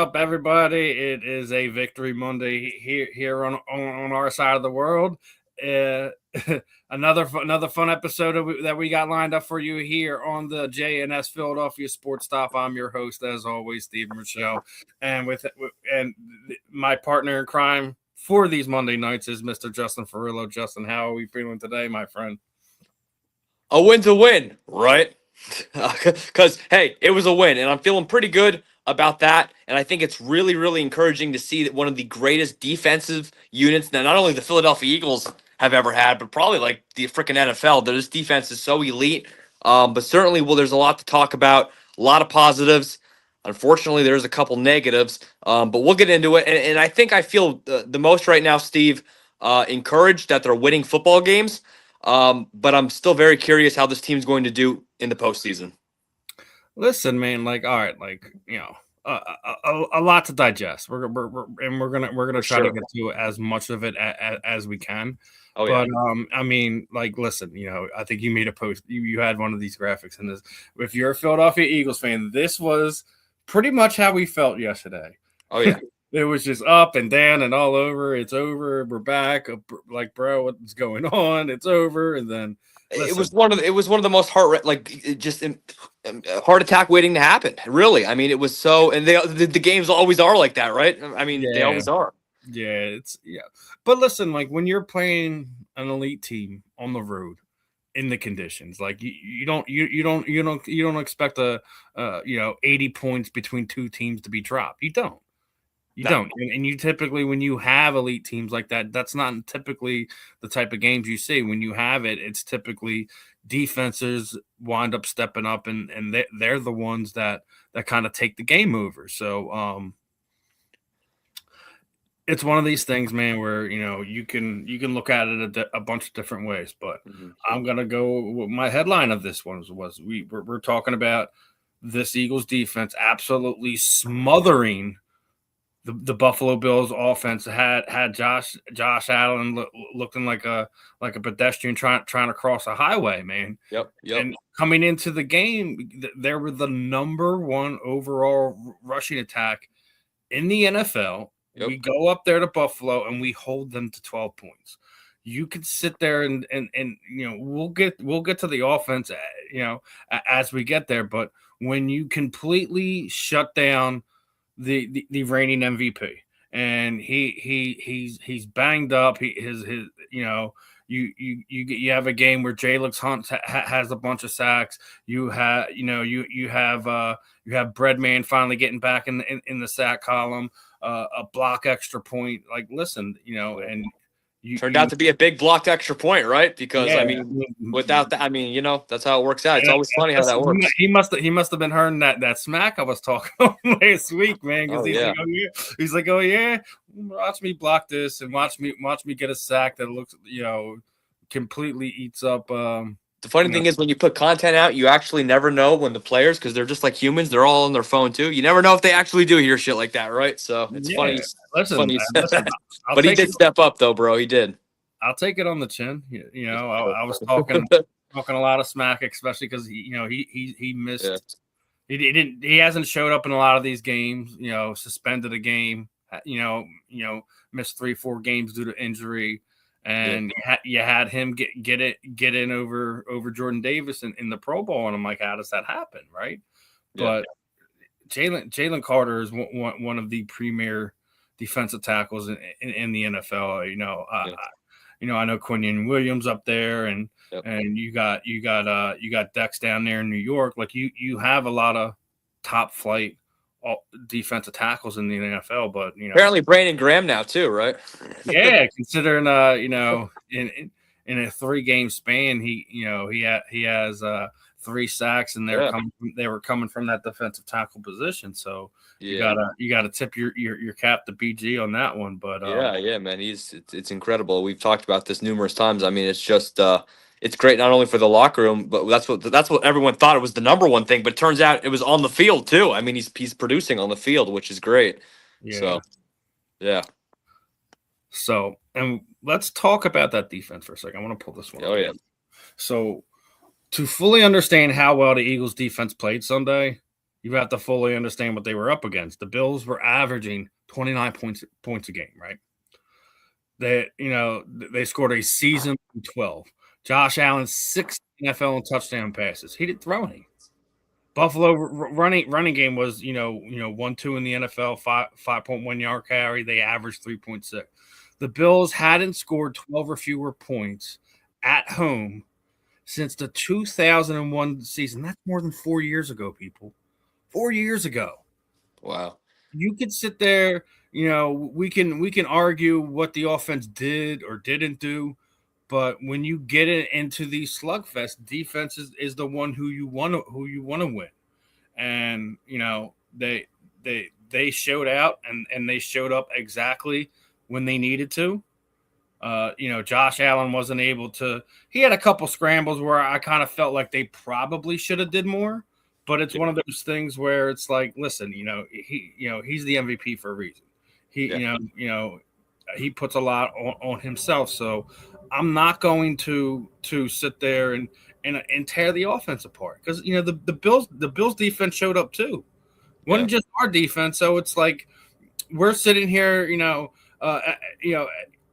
up, everybody? It is a Victory Monday here on our side of the world. Uh, another fun episode that we got lined up for you here on the JNS Philadelphia Sports Stop. I'm your host, as always, Stephen Rychel, and my partner in crime for these Monday nights is Mr. Justin Fiorillio. Justin, how are we feeling today, my friend? A win's a win, right? Because, hey, it was a win, and I'm feeling pretty good about that. And I think it's really, really encouraging to see that one of the greatest defensive units that not only the Philadelphia Eagles have ever had, but probably like the freaking NFL. This defense is so elite. But certainly, there's a lot to talk about, a lot of positives. Unfortunately, there's a couple negatives, but we'll get into it. And I think I feel the most right now, Steve, encouraged that they're winning football games. But I'm still very curious how this team's going to do in the postseason. Listen, man, all right, a lot to digest. We're gonna try to get to as much of it as we can. Oh, yeah. But I mean, listen, I think you made a post. You had one of these graphics in this. If you're a Philadelphia Eagles fan, this was pretty much how we felt yesterday. Oh, yeah. It was just up and down and all over. It's over. We're back. Like, bro, what's going on? It's over. And then it was one of the most heart attack waiting to happen. Really, I mean, it was so. And the games always are like that, right? I mean, they always are. Yeah, But listen, when you're playing an elite team on the road in the conditions, you don't expect 80 points between two teams to be dropped. You don't. You don't. And you typically, when you have elite teams like that, that's not typically the type of games you see. When you have it, it's typically defenses wind up stepping up, and they're the ones that kind of take the game over. So it's one of these things, man, where you can look at it a bunch of different ways. But I'm gonna go. My headline of this one was we're talking about this Eagles defense absolutely smothering the Buffalo Bills offense. Had Josh Allen looking like a pedestrian trying to cross a highway, man. Yep. And coming into the game, they were the number one overall rushing attack in the NFL. Yep. We go up there to Buffalo and we hold them to 12 points. You can sit there and we'll get to the offense, as we get there. But when you completely shut down the reigning MVP, and he's banged up. You have a game where Jalen Hunt has a bunch of sacks. You have Breadman finally getting back in the sack column, a block extra point. Listen, and turned out to be a big blocked extra point, right? Because without that, that's how it works out. It's always funny how that works. He must have been hearing that smack I was talking about last week, man. Because he's like, oh yeah, watch me block this and watch me get a sack that looks, completely eats up. The funny thing is, when you put content out, you actually never know when the players, because they're just like humans, they're all on their phone too. You never know if they actually do hear shit like that, right? So it's funny. Funny you said that. But he did step up, though, bro. He did. I'll take it on the chin. I was talking a lot of smack, especially because he missed. Yeah. He hasn't showed up in a lot of these games. Suspended a game. Missed 3-4 games due to injury. And you had him get in over Jordan Davis in the Pro Bowl, and I'm like, how does that happen, right? Yeah. But Jalen Carter is one of the premier defensive tackles in the NFL. I know Quinion Williams up there, and you got Dex down there in New York. You have a lot of top flight defensive tackles in the NFL, but apparently Brandon Graham now too, right? Yeah, considering in a 3-game span, he has 3 sacks, and they were coming from that defensive tackle position. So you gotta tip your cap to BG on that one. But man, it's incredible. We've talked about this numerous times. I mean, it's just it's great not only for the locker room, but that's what everyone thought it was the number one thing. But it turns out it was on the field too. I mean, he's producing on the field, which is great. Yeah. So, yeah. So, and let's talk about that defense for a second. I want to pull this one. Oh, yeah. So, to fully understand how well the Eagles defense played Sunday, you have to fully understand what they were up against. The Bills were averaging 29 points a game, right? They scored a season 12. Josh Allen 6 NFL touchdown passes. He didn't throw any. Buffalo running game was 1-2 in the NFL, 5.1 yard carry. They averaged 3.6. The Bills hadn't scored 12 or fewer points at home since the 2001 season. That's more than 4 years ago, people. 4 years ago. Wow. You could sit there, we can argue what the offense did or didn't do, but when you get it into these slugfest, defense is the one who you want to win. And they showed out and they showed up exactly when they needed to. Josh Allen wasn't able to. He had a couple scrambles where I kind of felt like they probably should have did more. But it's one of those things where it's like, listen, he's the MVP for a reason. He puts a lot on himself. So I'm not going to sit there and tear the offense apart because the Bills defense showed up too. Wasn't just our defense. So it's like we're sitting here,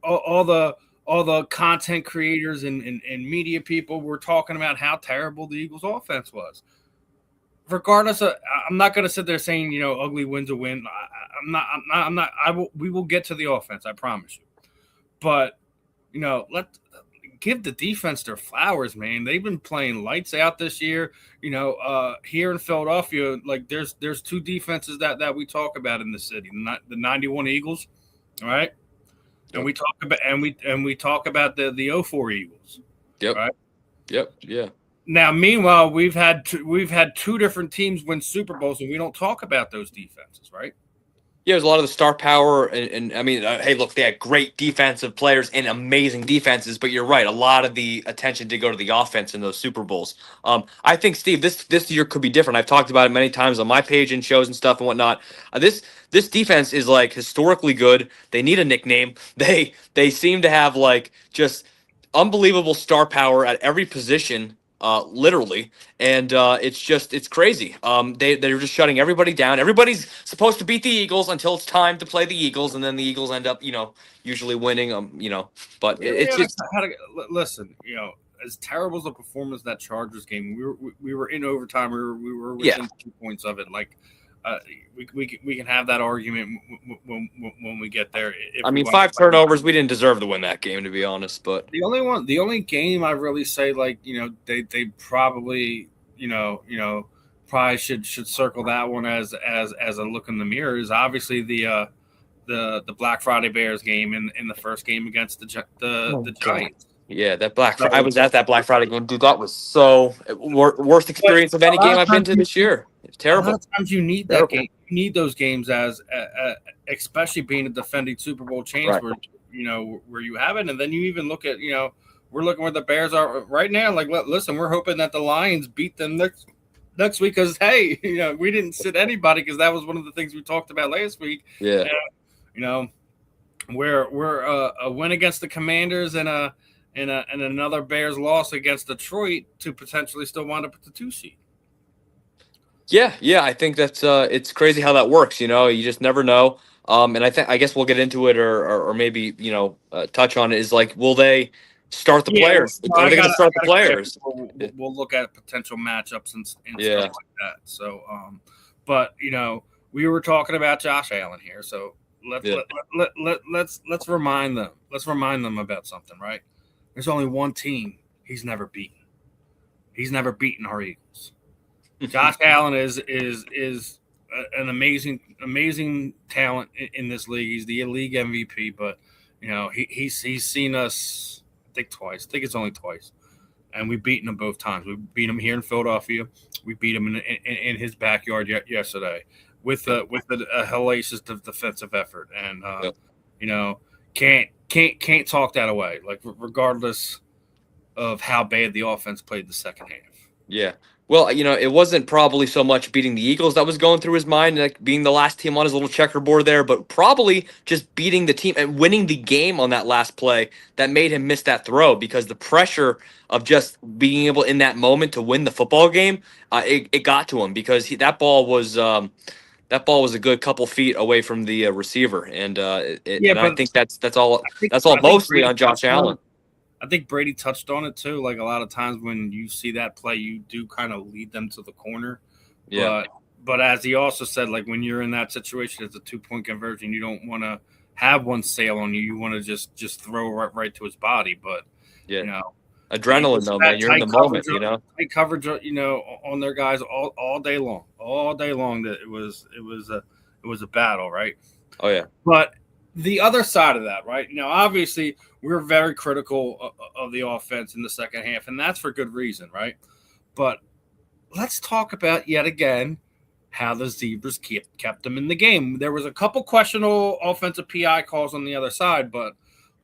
all the content creators and media people were talking about how terrible the Eagles offense was. Regardless of, I'm not going to sit there saying, ugly win's a win. I'm not. We will get to the offense. I promise you. But, let's give the defense their flowers, man. They've been playing lights out this year. Here in Philadelphia, like there's two defenses that we talk about in the city. The 91 Eagles, all right? Yep. And we talk about the 04 Eagles. Yep. Right? Yep. Yeah. Now, meanwhile, we've had two different teams win Super Bowls, and we don't talk about those defenses, right? Yeah, there's a lot of the star power, and I mean, hey, look, they had great defensive players and amazing defenses, but you're right, a lot of the attention did go to the offense in those Super Bowls. I think, Steve, this year could be different. I've talked about it many times on my page and shows and stuff and whatnot. This defense is like historically good. They need a nickname. They seem to have like just unbelievable star power at every position. Literally, and it's crazy. They're just shutting everybody down. Everybody's supposed to beat the Eagles until it's time to play the Eagles, and then the Eagles end up, usually winning. But it's just listen. As terrible as the performance of that Chargers game, we were in overtime. We were within 2 points of it. Like, we can have that argument when we get there. I mean, 5 turnovers. We didn't deserve to win that game, to be honest. But the only game I really say, like, they probably probably should circle that one as a look in the mirror is obviously the Black Friday Bears game in the first game against the Giants. Yeah, I was at that Black Friday game, dude. That was so worst experience of any game I've been to this year. It's terrible. A lot of times you need that game. You need those games as especially being a defending Super Bowl champs, right. where you have it, and then you even look at we're looking where the Bears are right now. Like, listen, we're hoping that the Lions beat them next week because hey, we didn't sit anybody because that was one of the things we talked about last week. Yeah, we're a win against the Commanders and another Bears loss against Detroit to potentially still wind up at the 2 seed. Yeah, I think that's it's crazy how that works. You just never know. And I guess we'll get into it or maybe touch on it. Is like, will they start the players? Are they going to start the players? We'll look at potential matchups and stuff like that. So, but we were talking about Josh Allen here, so let's remind them. Let's remind them about something, right? There's only one team he's never beaten. He's never beaten our Eagles. Josh Allen is an amazing talent in this league. He's the league MVP, but he's seen us I think twice. I think it's only twice, and we've beaten him both times. We beat him here in Philadelphia. We beat him in his backyard yesterday with a hellacious defensive effort, and can't talk that away. Like regardless of how bad the offense played the second half. Yeah. Well, it wasn't probably so much beating the Eagles that was going through his mind, like being the last team on his little checkerboard there, but probably just beating the team and winning the game on that last play that made him miss that throw because the pressure of just being able in that moment to win the football game, it got to him because that ball was a good couple feet away from the receiver, and Yeah, and I but think that's all I think that's all I think mostly Brady on Josh touched on Allen. it. I think Brady touched on it too. Like a lot of times when you see that play, you do kind of lead them to the corner. Yeah, But as he also said, like when you're in that situation, it's a 2-point conversion. You don't want to have one sail on you. You want to just throw right to his body. But yeah. you know, it Adrenaline was though, man. that You're in the moment, tight coverage, on their guys all day long. That it was a battle, right? Oh yeah. But the other side of that, right? Obviously, we're very critical of the offense in the second half, and that's for good reason, right? But let's talk about yet again how the Zebras kept them in the game. There was a couple questionable offensive PI calls on the other side, but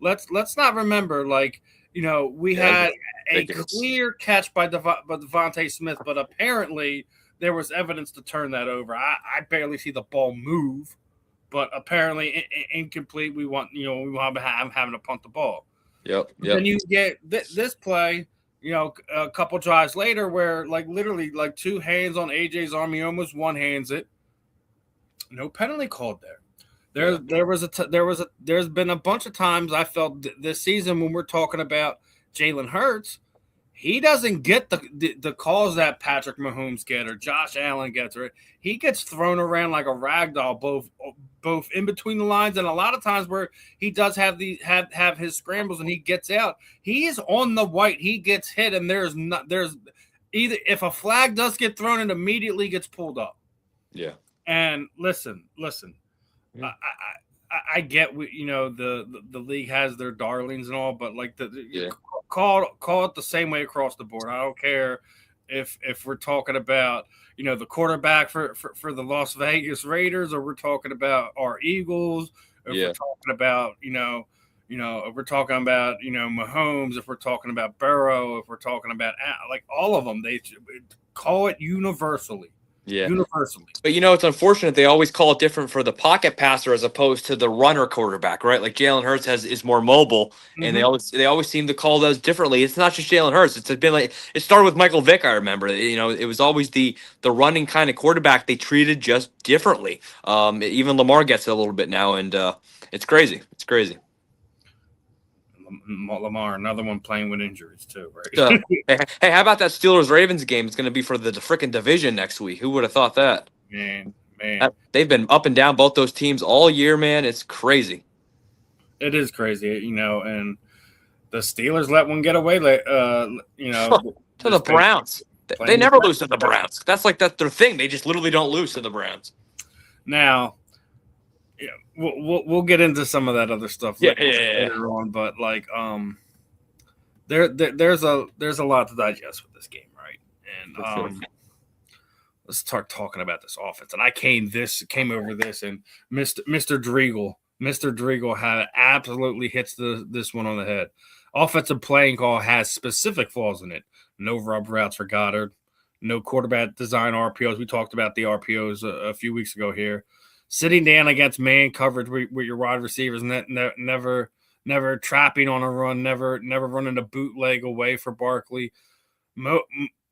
let's not remember, like, we Yeah, had a ridiculous. clear catch by Devontae Smith, but apparently there was evidence to turn that over. I barely see the ball move, but apparently incomplete. We want having to punt the ball. Yep. But then you get this play, a couple drives later where like literally like two hands on AJ's arm, he almost one hands it. No penalty called there. There's been a bunch of times I felt this season when we're talking about Jalen Hurts, he doesn't get the calls that Patrick Mahomes get or Josh Allen gets, or he gets thrown around like a rag doll, both in between the lines and a lot of times where he does have his scrambles and he gets out. He is on the white, he gets hit, and there's either if a flag does get thrown, it immediately gets pulled up. Yeah. And listen. Yeah. I get the league has their darlings and all, but like Yeah. call it the same way across the board. I don't care if we're talking about the quarterback for the Las Vegas Raiders, or we're talking about our Eagles, or if we're talking about if we're talking about Mahomes, if we're talking about Burrow, if we're talking about like all of them, they call it universally. Yeah. Universally. But it's unfortunate they always call it different for the pocket passer as opposed to the runner quarterback, right? Like Jalen Hurts is more mobile, and they always seem to call those differently. It's not just Jalen Hurts. It's been like it started with Michael Vick. I remember, it was always the running kind of quarterback they treated just differently. Even Lamar gets it a little bit now, and it's crazy. It's crazy. Lamar, another one playing with injuries too, right? So, hey, how about that Steelers-Ravens game? It's going to be for the freaking division next week. Who would have thought that? Man. They've been up and down, both those teams, all year, man. It's crazy. It is crazy, and the Steelers let one get away, to the Browns. They never lose to the Browns. That's their thing. They just literally don't lose to the Browns. Now, we'll get into some of that other stuff later on, but like there's a lot to digest with this game, right? And let's start talking about this offense. And I came over this, and Mr. Driegel had absolutely hits this one on the head. Offensive playing call has specific flaws in it. No rub routes for Goddard. No quarterback design RPOs. We talked about the RPOs a few weeks ago here. Sitting down against man coverage with your wide receivers, never trapping on a run, never running a bootleg away for Barkley.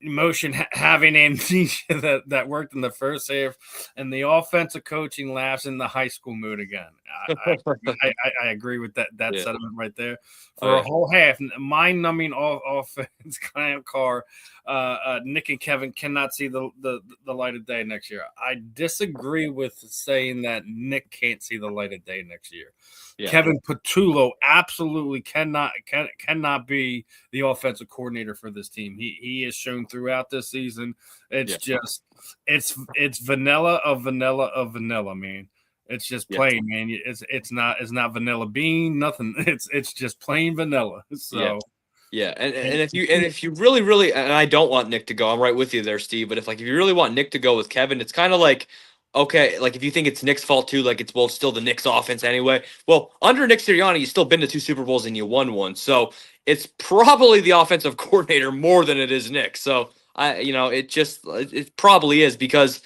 Motion having amnesia that worked in the first half, and the offensive coaching laughs in the high school mood again. I agree with that sentiment right there. For a whole half, mind-numbing offense car. Nick and Kevin cannot see the light of day next year. I disagree with saying that Nick can't see the light of day next year. Yeah. Kevin Patullo absolutely cannot be the offensive coordinator for this team. He has shown throughout this season. It's just it's vanilla of vanilla of vanilla, man. It's just plain, man. It's not vanilla bean, nothing. It's just plain vanilla. So yeah, and if you really, and I don't want Nick to go, I'm right with you there, Steve. But if you really want Nick to go with Kevin, it's kind of like, okay, like if you think it's Nick's fault too, like it's still the Knicks offense anyway. Well, under Nick Sirianni, you've still been to 2 Super Bowls and you won one, so it's probably the offensive coordinator more than it is Nick. So It probably is because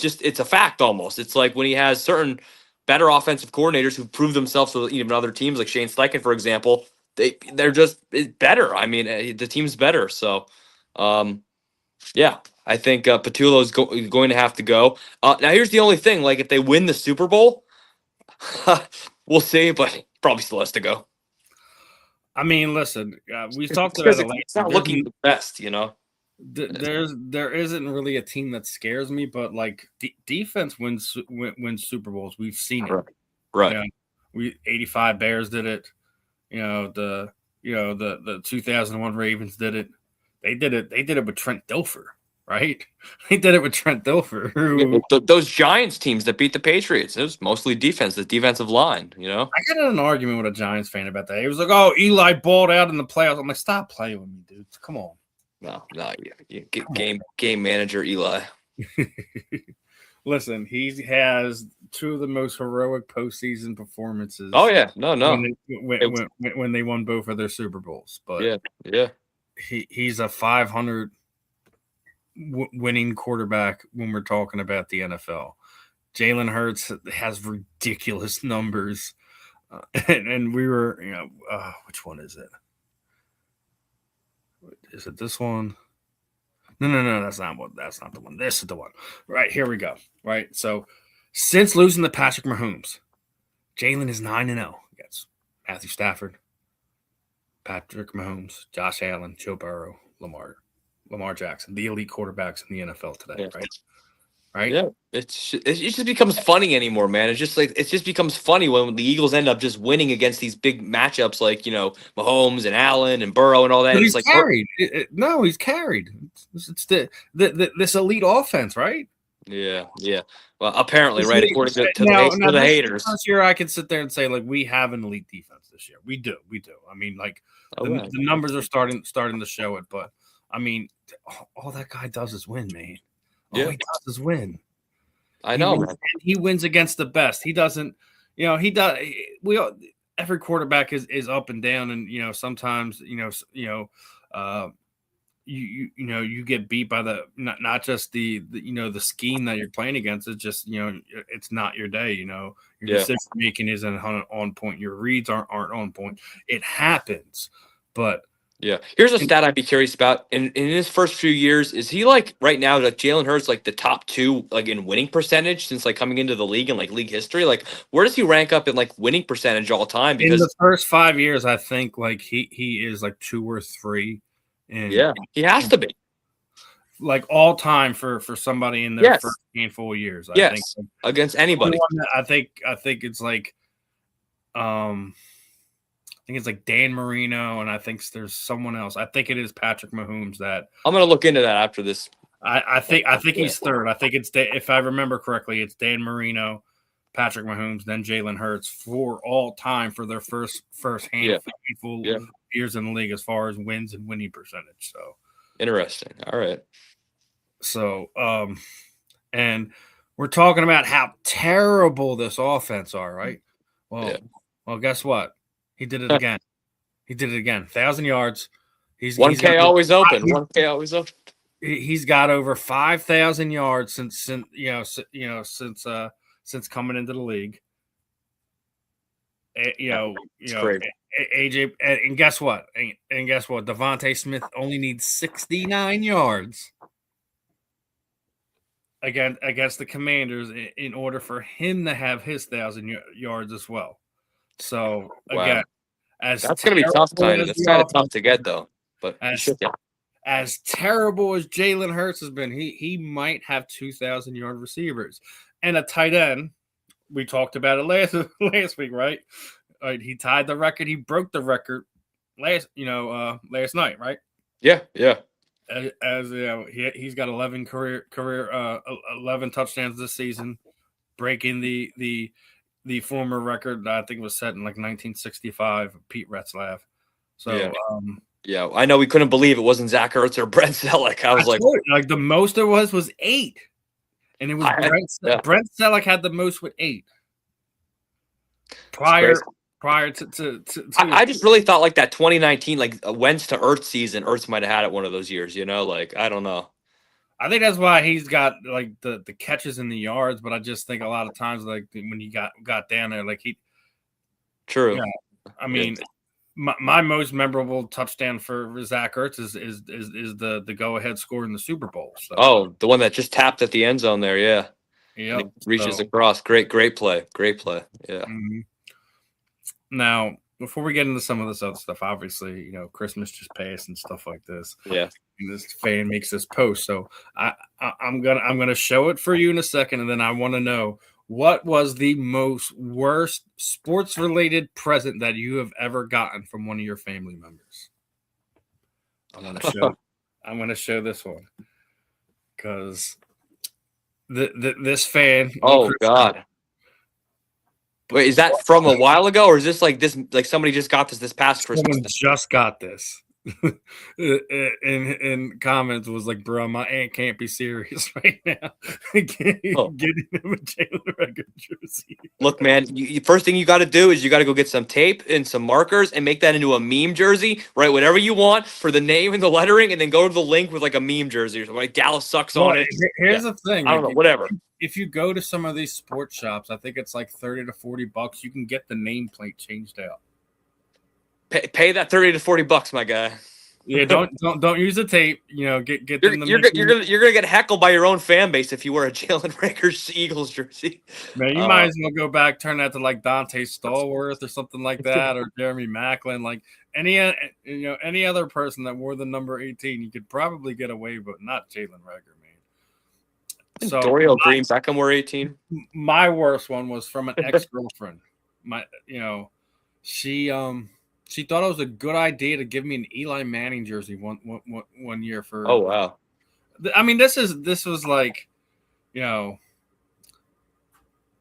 it's a fact almost. It's like when he has certain better offensive coordinators who prove themselves to even other teams, like Shane Steichen, for example. They're just better. I mean, the team's better. So, yeah, I think Patullo's going to have to go. Now, here's the only thing: like, if they win the Super Bowl, we'll see, but probably still has to go. I mean, listen, we talked about it. It's not looking the best, There isn't really a team that scares me, but like defense wins Super Bowls. We've seen it, right? We 85 Bears did it. The 2001 Ravens did it. They did it with Trent Dilfer, right? They did it with Trent Dilfer. Those Giants teams that beat the Patriots, it was mostly defense, the defensive line. I got in an argument with a Giants fan about that. He was like, "Oh, Eli balled out in the playoffs." I'm like, "Stop playing with me, dude. Come on." No, you game manager Eli. Listen, he has two of the most heroic postseason performances. Oh yeah, no. When they won both of their Super Bowls, but yeah, he's a 500 winning quarterback when we're talking about the NFL. Jalen Hurts has ridiculous numbers, and we were, which one is it? Is it this one? No, that's not the one. This is the one. Right, here we go. Right. So since losing to Patrick Mahomes, Jalen is 9-0 against Matthew Stafford, Patrick Mahomes, Josh Allen, Joe Burrow, Lamar Jackson, the elite quarterbacks in the NFL today, right? Yeah. It just becomes funny anymore, man. It just becomes funny when the Eagles end up just winning against these big matchups like, Mahomes and Allen and Burrow and all that. But he's carried. No, he's carried. It's this elite offense, right? Yeah. Well, apparently, right? According to the haters. This year, I can sit there and say, like, we have an elite defense this year. We do. I mean, like, the numbers are starting to show it. But, I mean, all that guy does is win, man. All he does is win. I know. He wins against the best. He doesn't, he does. Every quarterback is up and down, and sometimes you get beat by the not just the the scheme that you're playing against. It's just it's not your day. Your decision making isn't on point. Your reads aren't on point. It happens, but. Yeah. Here's a stat I'd be curious about. In his first few years, is he like right now, like Jalen Hurts, like the top 2, like in winning percentage since like coming into the league and like league history? Like, where does he rank up in like winning percentage all time? Because in the first 5 years, I think like he is like 2 or 3. And he has to be like all time for somebody in their first handful of years. I think against anybody. I think it's like I think it's like Dan Marino, and I think there's someone else. I think it is Patrick Mahomes that I'm going to look into that after this. I think he's third. I think it's if I remember correctly, it's Dan Marino, Patrick Mahomes, then Jalen Hurts for all time for their first handful years in the league as far as wins and winning percentage. So interesting. All right. So and we're talking about how terrible this offense are, right? Well, guess what? He did it again. 1,000 yards. He's 1K always open. 1K always open. He's got over 5,000 yards since coming into the league. AJ, and guess what? And guess what? Devontae Smith only needs 69 yards against the Commanders in order for him to have his 1,000 yards as well. So again, that's going to be tough. That's kind of tough to get though. But as terrible as Jalen Hurts has been, he might have 2,000-yard receivers and a tight end. We talked about it last week, right? He tied the record. He broke the record last night, right? Yeah. As he's got 11 career 11 touchdowns this season, breaking the former record that I think was set in like 1965, Pete Retzlaff. So I know we couldn't believe it wasn't Zach Ertz or Brent Selleck. I was like the most there was 8, and it was Brent Selleck had the most with 8. Prior prior to I just really thought like that 2019 like Wentz to Earth season. Earth might have had it one of those years. Like I don't know. I think that's why he's got like the catches in the yards, but I just think a lot of times like when he got down there, like he. True. Yeah, I mean, my most memorable touchdown for Zach Ertz is the go ahead score in the Super Bowl. So. Oh, the one that just tapped at the end zone there. Yeah. Yeah. Reaches across. Great play. Great play. Yeah. Mm-hmm. Now, before we get into some of this other stuff, obviously, Christmas just passed and stuff like this. Yeah. And this fan makes this post, so I'm gonna show it for you in a second, and then I want to know what was the worst sports related present that you have ever gotten from one of your family members. I'm gonna show this one because this fan. Oh God. Wait, is that from a while ago, or is this like somebody just got this past Christmas? Someone just got this. in comments was like, bro, my aunt can't be serious right now. Getting him a Jalen Reagor jersey. Look, man, first thing you got to do is you got to go get some tape and some markers and make that into a meme jersey, right? Whatever you want for the name and the lettering, and then go to the link with like a meme jersey or something. Like Dallas sucks on it. Here's the thing. I don't know, whatever. If you go to some of these sports shops, I think it's like $30 to $40. You can get the nameplate changed out. Pay that $30 to $40, my guy. Yeah, don't use the tape. Get you're gonna get heckled by your own fan base if you wear a Jalen Reagor Eagles jersey. Man, you might as well go back, turn that to like Dante Stallworth or something like that, or Jeremy Maclin. Like any other person that wore the number 18, you could probably get away, but not Jalen Reagor, man. So Dorial Green Beckham wore 18. My worst one was from an ex-girlfriend. She thought it was a good idea to give me an Eli Manning jersey one year for. Oh wow! I mean, this was like,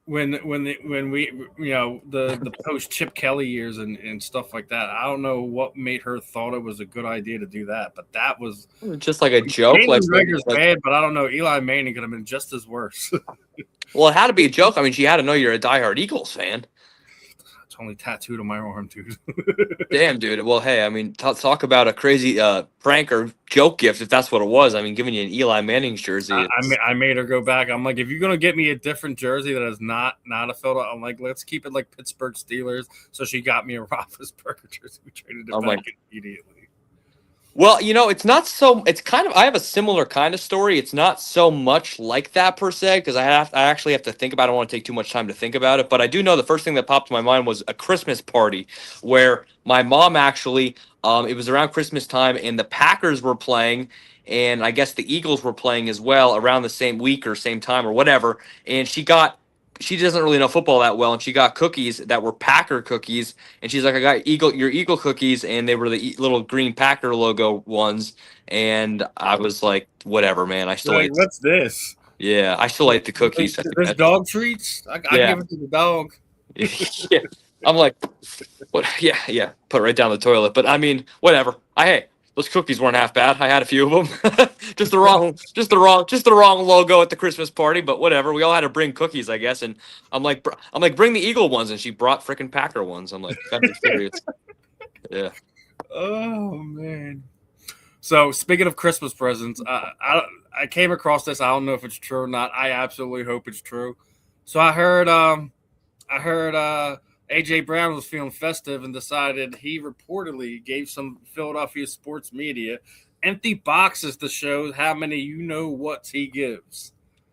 when we the post Chip Kelly years and stuff like that. I don't know what made her thought it was a good idea to do that, but that was just like a joke. Reagor's bad, but I don't know. Eli Manning could have been just as worse. Well, it had to be a joke. I mean, she had to know you're a diehard Eagles fan. It's only tattooed on my arm, dude. Damn, dude. Well, hey, I mean, talk about a crazy prank or joke gift if that's what it was. I mean, giving you an Eli Manning's jersey. I made her go back. I'm like, if you're gonna get me a different jersey that is not a Philadelphia, I'm like, let's keep it like Pittsburgh Steelers. So she got me a Roethlisberger jersey. We traded it back immediately. Well, it's not so. It's kind of. I have a similar kind of story. It's not so much like that per se because I actually have to think about it. I don't want to take too much time to think about it, but I do know the first thing that popped to my mind was a Christmas party where my mom actually. It was around Christmas time, and the Packers were playing, and I guess the Eagles were playing as well around the same week or same time or whatever. And she doesn't really know football that well, and she got cookies that were Packer cookies, and she's like, I got your Eagle cookies, and they were the little green Packer logo ones, and I was like, whatever, man. I still ate. What's this? Yeah, I still ate the cookies. There's dog treats. I give it to the dog. Yeah, I'm like, what? Yeah, put it right down the toilet. But I mean, whatever. Hey. Those cookies weren't half bad. I had a few of them. just the wrong logo at the Christmas party, but whatever. We all had to bring cookies, I guess. And I'm like, bring the Eagle ones, and she brought freaking Packer ones. I'm like, gotta be serious. Yeah. Oh man. So speaking of Christmas presents, I came across this. I don't know if it's true or not. I absolutely hope it's true. So I heard AJ Brown was feeling festive and decided he reportedly gave some Philadelphia sports media empty boxes to show how many what he gives.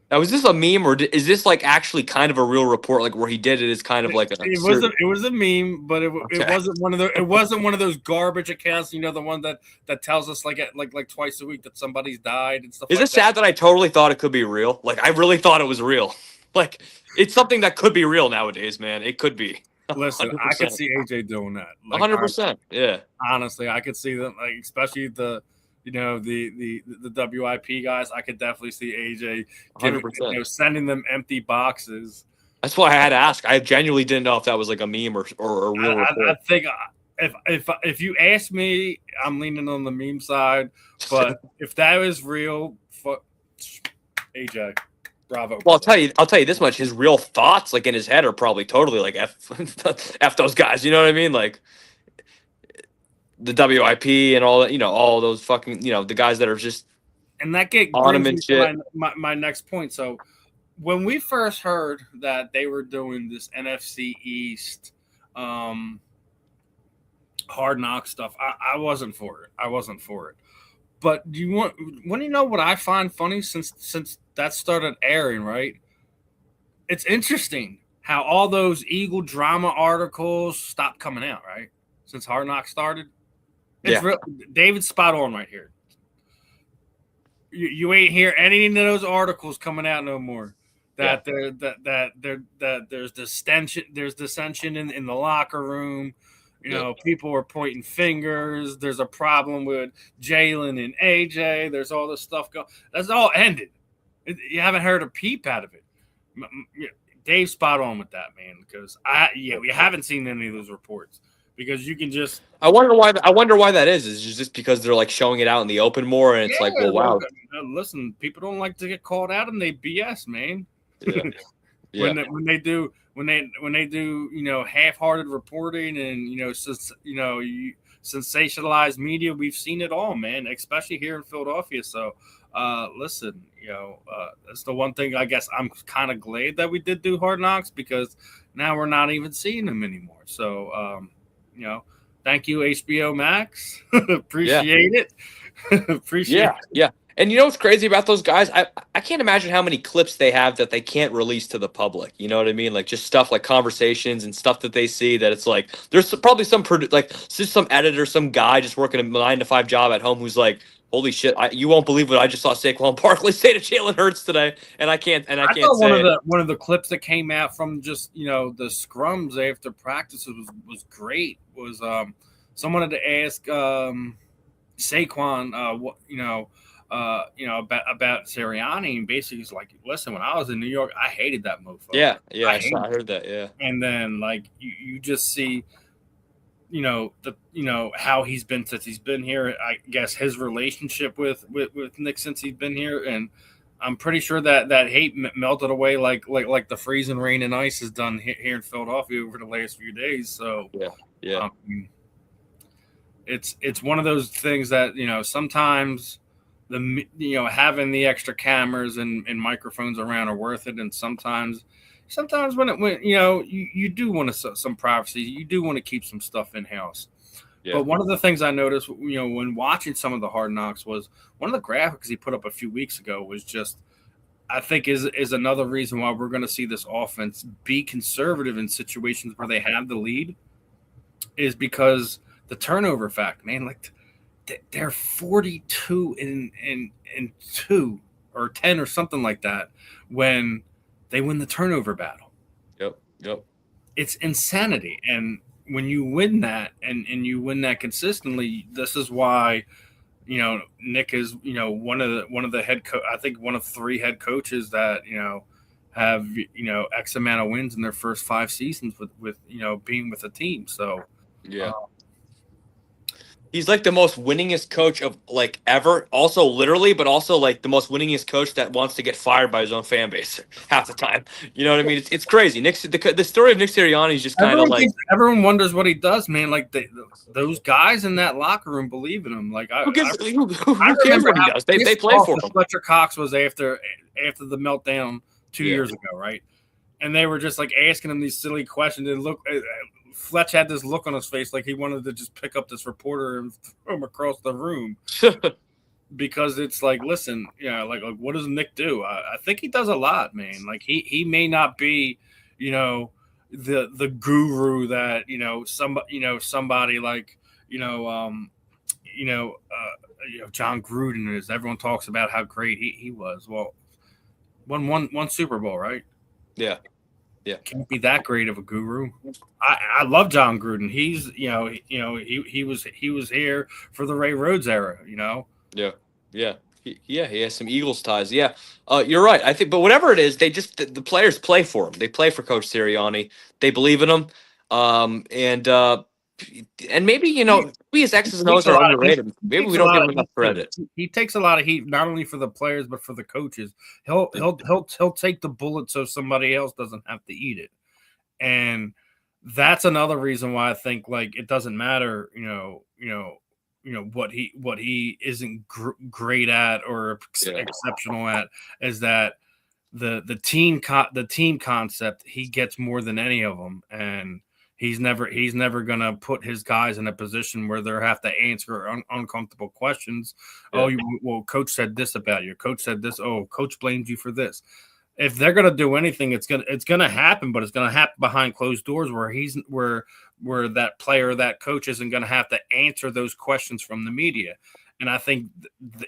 Now, is this a meme or is this like actually kind of a real report, like where he did it is kind of like it was a meme, but it wasn't one of those garbage accounts, the one that tells us like twice a week that somebody's died and stuff. Is it sad that I totally thought it could be real? Like I really thought it was real. Like it's something that could be real nowadays, man. It could be. Listen, 100%. I could see AJ doing that. 100%. Yeah. Honestly, I could see them, like especially the WIP guys. I could definitely see AJ 100%. Sending them empty boxes. That's why I had to ask. I genuinely didn't know if that was like a meme or a real report. I think if you ask me, I'm leaning on the meme side. But if that is real, AJ. Bravo. Well, I'll tell you this much: his real thoughts, like in his head, are probably totally like f those guys. You know what I mean? Like the WIP and all that. You know, all those fucking the guys that are just and that brings me to my next point. So when we first heard that they were doing this NFC East hard knock stuff, I wasn't for it. But do you want to know what I find funny since that started airing, right? It's interesting how all those Eagle drama articles stopped coming out, right? Since Hard Knock started. It's real. David's spot on right here. You ain't hear any of those articles coming out no more. That there's dissension in the locker room. You know, people are pointing fingers. There's a problem with Jalen and AJ. There's all this stuff going. That's all ended. You haven't heard a peep out of it. Dave's spot on with that, man. Because we haven't seen any of those reports. Because you can just. I wonder why that is. Is just because they're like showing it out in the open more, and it's like, well, wow. Listen, people don't like to get called out, and they BS, man. Yeah. When they do half-hearted reporting and sensationalized media, we've seen it all, man, especially here in Philadelphia. So listen, that's the one thing I guess I'm kind of glad that we did do Hard Knocks, because now we're not even seeing them anymore. So thank you, HBO Max. Appreciate it. Appreciate it. Yeah. And you know what's crazy about those guys? I can't imagine how many clips they have that they can't release to the public. You know what I mean? Like just stuff like conversations and stuff that they see that it's like there's probably some just some editor, some guy just working a 9-to-5 job at home who's like, holy shit! You won't believe what I just saw Saquon Barkley say to Jalen Hurts today, and I can't say one of the clips that came out from just the scrums after practice was great. Was someone had to ask Saquon about Sirianni, and basically he's like, listen, when I was in New York, I hated that mofo. Yeah, I heard that. Yeah, and then like you just see, how he's been since he's been here. I guess his relationship with Nick since he's been here, and I'm pretty sure that hate melted away like the freezing rain and ice has done here in Philadelphia over the last few days. So yeah. It's one of those things that sometimes having the extra cameras and microphones around are worth it, and sometimes when you do want some privacy, you do want to keep some stuff in house. Yeah. But one of the things I noticed, when watching some of the Hard Knocks, was one of the graphics he put up a few weeks ago was just, I think is another reason why we're going to see this offense be conservative in situations where they have the lead, is because the turnover fact, man, like they're 42 in 2 or 10 or something like that when they win the turnover battle. Yep. It's insanity. And when you win that and you win that consistently, this is why, Nick is, one of the head I think one of 3 head coaches that, have, X amount of wins in their first 5 seasons with being with a team. So, he's like the most winningest coach of like ever. Also, literally, but also like the most winningest coach that wants to get fired by his own fan base half the time. You know what I mean? It's crazy. The story of Nick Sirianni is just kind of like everyone wonders what he does, man. Like those guys in that locker room believe in him. Like who cares what he does? They play for him. Fletcher Cox was after the meltdown 2 years ago, right? And they were just like asking him these silly questions. And look. Fletch had this look on his face like he wanted to just pick up this reporter and throw him across the room. Because it's like, listen, like what does Nick do? I think he does a lot, man. Like he may not be, the guru that somebody like John Gruden is. Everyone talks about how great he was. Well, won one Super Bowl, right? Yeah. Can't be that great of a guru. I love John Gruden. He's he was here for the Ray Rhodes era. Yeah. He has some Eagles ties. Yeah, you're right. I think, but whatever it is, the players play for him. They play for Coach Sirianni. They believe in him. And and maybe maybe his X's and O's are underrated. Maybe we don't give him enough credit. He takes a lot of heat, not only for the players but for the coaches. He'll take the bullet so somebody else doesn't have to eat it, and that's another reason why I think like it doesn't matter, what he isn't great at or exceptional at, is that the team concept he gets more than any of them, and he's never gonna put his guys in a position where they have to answer uncomfortable questions. Yeah. Well, coach said this about you. Coach said this. Oh, coach blamed you for this. If they're gonna do anything, it's gonna happen, but it's gonna happen behind closed doors where that player, that coach isn't gonna have to answer those questions from the media. And I think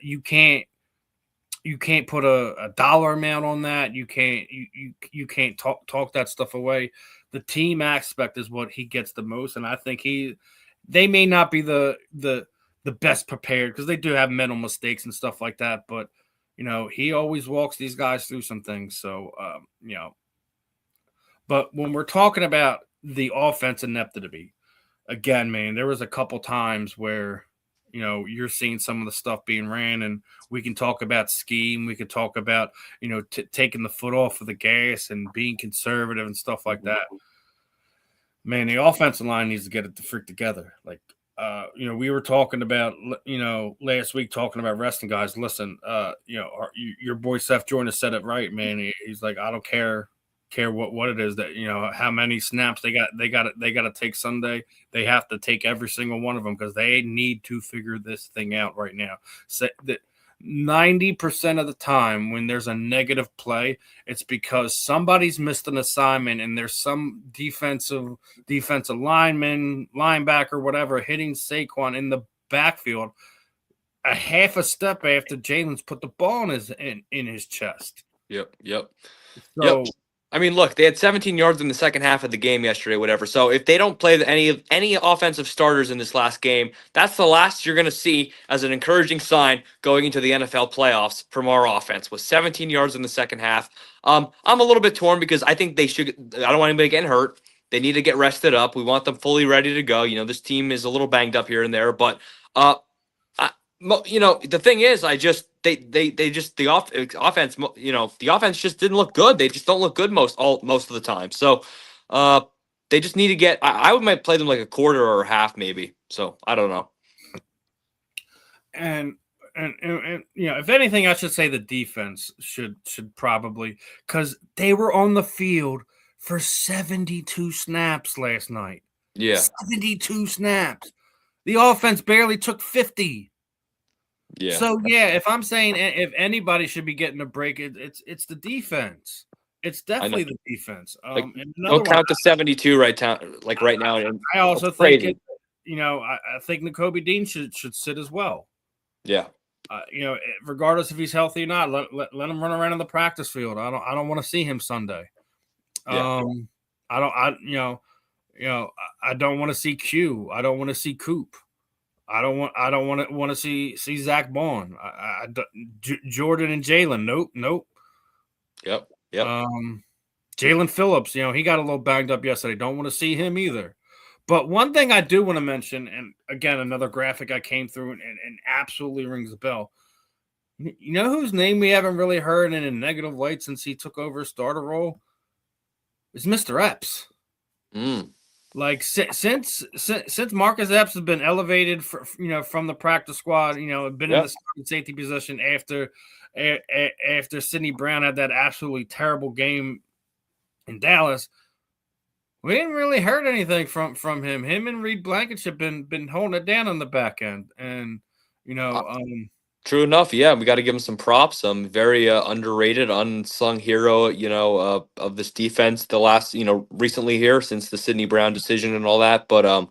you can't put a dollar amount on that. You can't talk that stuff away. The team aspect is what he gets the most, and I think they may not be the best prepared because they do have mental mistakes and stuff like that, but he always walks these guys through some things. So but when we're talking about the offense ineptity, again, man, there was a couple times where you're seeing some of the stuff being ran, and we can talk about scheme. We could talk about, taking the foot off of the gas and being conservative and stuff like that. Man, the offensive line needs to get it the freak together. Like, we were talking about, last week talking about resting guys. Listen, your boy Seth Jordan has said it right, man. He's like, I don't care what it is that how many snaps they got to take Sunday. They have to take every single one of them because they need to figure this thing out right now. So that 90% of the time when there's a negative play, it's because somebody's missed an assignment and there's some defensive lineman, linebacker, whatever, hitting Saquon in the backfield a half a step after Jalen's put the ball in his chest. Yep. So, I mean, look, they had 17 yards in the second half of the game yesterday, whatever. So if they don't play any offensive starters in this last game, that's the last you're going to see as an encouraging sign going into the NFL playoffs from our offense, with 17 yards in the second half. I'm a little bit torn because I think they should. I don't want anybody getting hurt. They need to get rested up. We want them fully ready to go. This team is a little banged up here and there, but the thing is, the offense, the offense just didn't look good. They just don't look good most of the time. So, they just need to get. I might play them like a quarter or a half, maybe. So I don't know. And if anything, I should say the defense should probably, because they were on the field for 72 snaps last night. Yeah, 72 snaps. The offense barely took 50. Yeah. So if I'm saying if anybody should be getting a break, it's the defense. It's definitely the defense. Don't count the 72 right now. I also think I think Nakobe Dean should sit as well. Yeah. Regardless if he's healthy or not, let him run around in the practice field. I don't want to see him Sunday. Yeah. I don't want to see Q. I don't want to see Coop. I don't want to see Zach Bond. Jordan and Jalen. Nope. Yep. Jalen Phillips, he got a little banged up yesterday. Don't want to see him either. But one thing I do want to mention, and again, another graphic I came through and absolutely rings a bell. You know whose name we haven't really heard in a negative light since he took over a starter role? Is Mr. Epps. Like since Marcus Epps has been elevated from the practice squad, been in the safety position after Sidney Brown had that absolutely terrible game in Dallas. We didn't really heard anything from him. Him and Reed Blankenship been holding it down on the back end, and true enough, yeah, we got to give him some props. Very underrated, unsung hero, of this defense. The last, recently here since the Sidney Brown decision and all that. But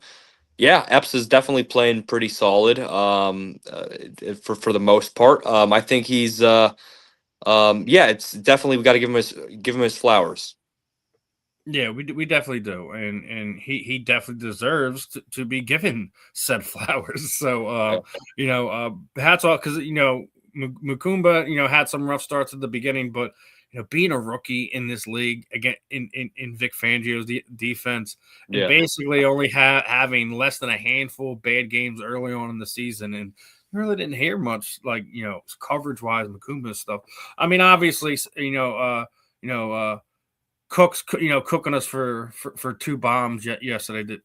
yeah, Epps is definitely playing pretty solid. For the most part, I think he's it's definitely, we got to give him his flowers. Yeah, we definitely do, and he definitely deserves to be given said flowers. So hats off, because Mukumba had some rough starts at the beginning, but being a rookie in this league again in Vic Fangio's defense, and Yeah. basically only having less than a handful of bad games early on in the season, and really didn't hear much like coverage wise Makumba stuff. I mean, obviously, Cook's cooking us for 2 bombs yesterday.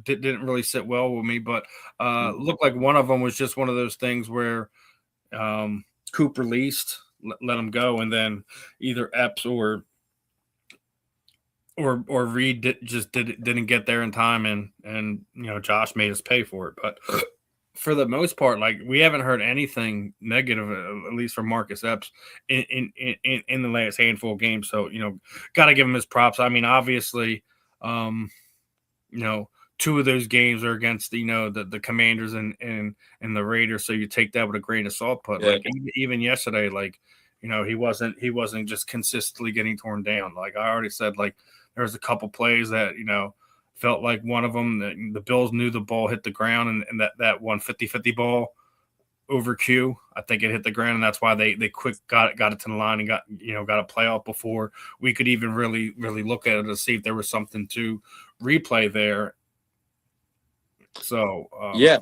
Didn't really sit well with me, but looked like one of them was just one of those things where Coop released, let him go, and then either Epps or Reed didn't get there in time, and Josh made us pay for it. But for the most part, like, we haven't heard anything negative, at least from Marcus Epps in the last handful of games. So got to give him his props. I mean, obviously, 2 of those games are against the Commanders and the Raiders, so you take that with a grain of salt. But like even yesterday, like he wasn't just consistently getting torn down. Like I already said, like there was a couple plays that felt like one of them that the Bills knew the ball hit the ground, and that one 50-50 ball over Q, I think it hit the ground, and that's why they quick got it to the line and got a playoff before we could even really look at it to see if there was something to replay there. So yeah,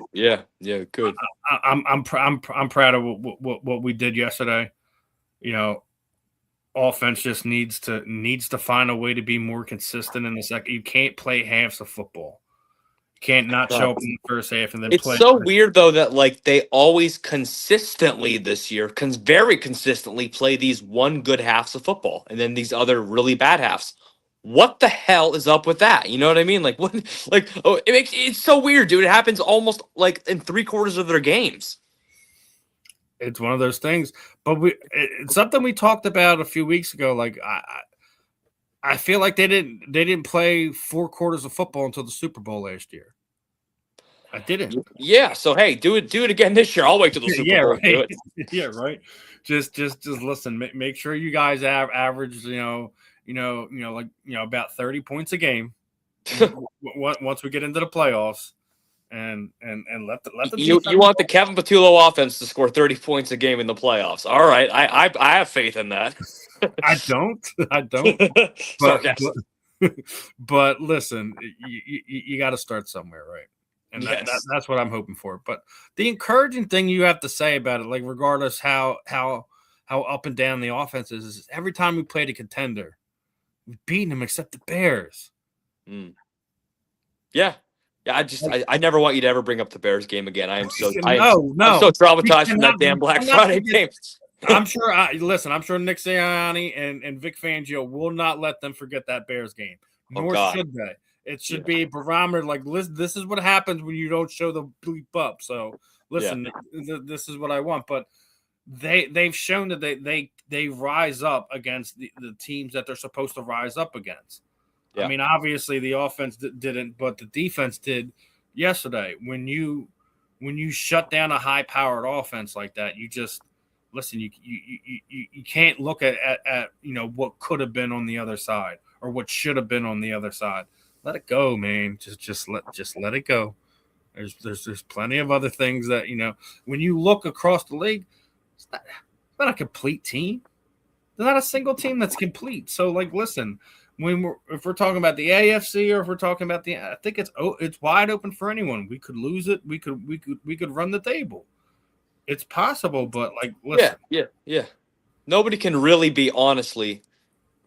good. I'm proud of what we did yesterday. Offense just needs to find a way to be more consistent in the second. You can't play halves of football. You can't not show up in the first half and then it's play. It's so weird though that like they always consistently this year very consistently play these one good halves of football and then these other really bad halves. What the hell is up with that? You know what I mean? Like what? Like it's so weird, dude. It happens almost like in 3/4 of their games. It's one of those things, but it's something we talked about a few weeks ago. Like I feel like they didn't play 4 quarters of football until the Super Bowl last year. I didn't. Yeah. So hey, do it again this year. I'll wait till the Super Bowl. Right. Do it. Yeah, right. Just listen. Make sure you guys average. About 30 points a game. Once we get into the playoffs. And let the you want the Kevin Patullo offense to score 30 points a game in the playoffs. All right, I have faith in that. I don't. But listen, you got to start somewhere, right? And that's what I'm hoping for. But the encouraging thing you have to say about it, like regardless how up and down the offense is every time we played a contender, we've beaten them except the Bears. Yeah. Yeah, I never want you to ever bring up the Bears game again. I am so no. I'm so traumatized from that damn Black Friday game. I'm sure. I'm sure Nick Sirianni and Vic Fangio will not let them forget that Bears game. Nor should they. It should be a barometer. Like, this is what happens when you don't show the bleep up. So listen, this is what I want. But they've shown that they rise up against the teams that they're supposed to rise up against. Yeah. I mean, obviously the offense didn't, but the defense did yesterday. When you shut down a high-powered offense like that, you just listen. You can't look at what could have been on the other side or what should have been on the other side. Let it go, man. Just let it go. There's plenty of other things that when you look across the league, it's not a complete team. There's not a single team that's complete. So like, listen. If we're talking about the AFC or if we're talking about I think it's wide open for anyone. We could lose it. We could run the table. It's possible, but like, listen. Yeah. Nobody can really be honestly.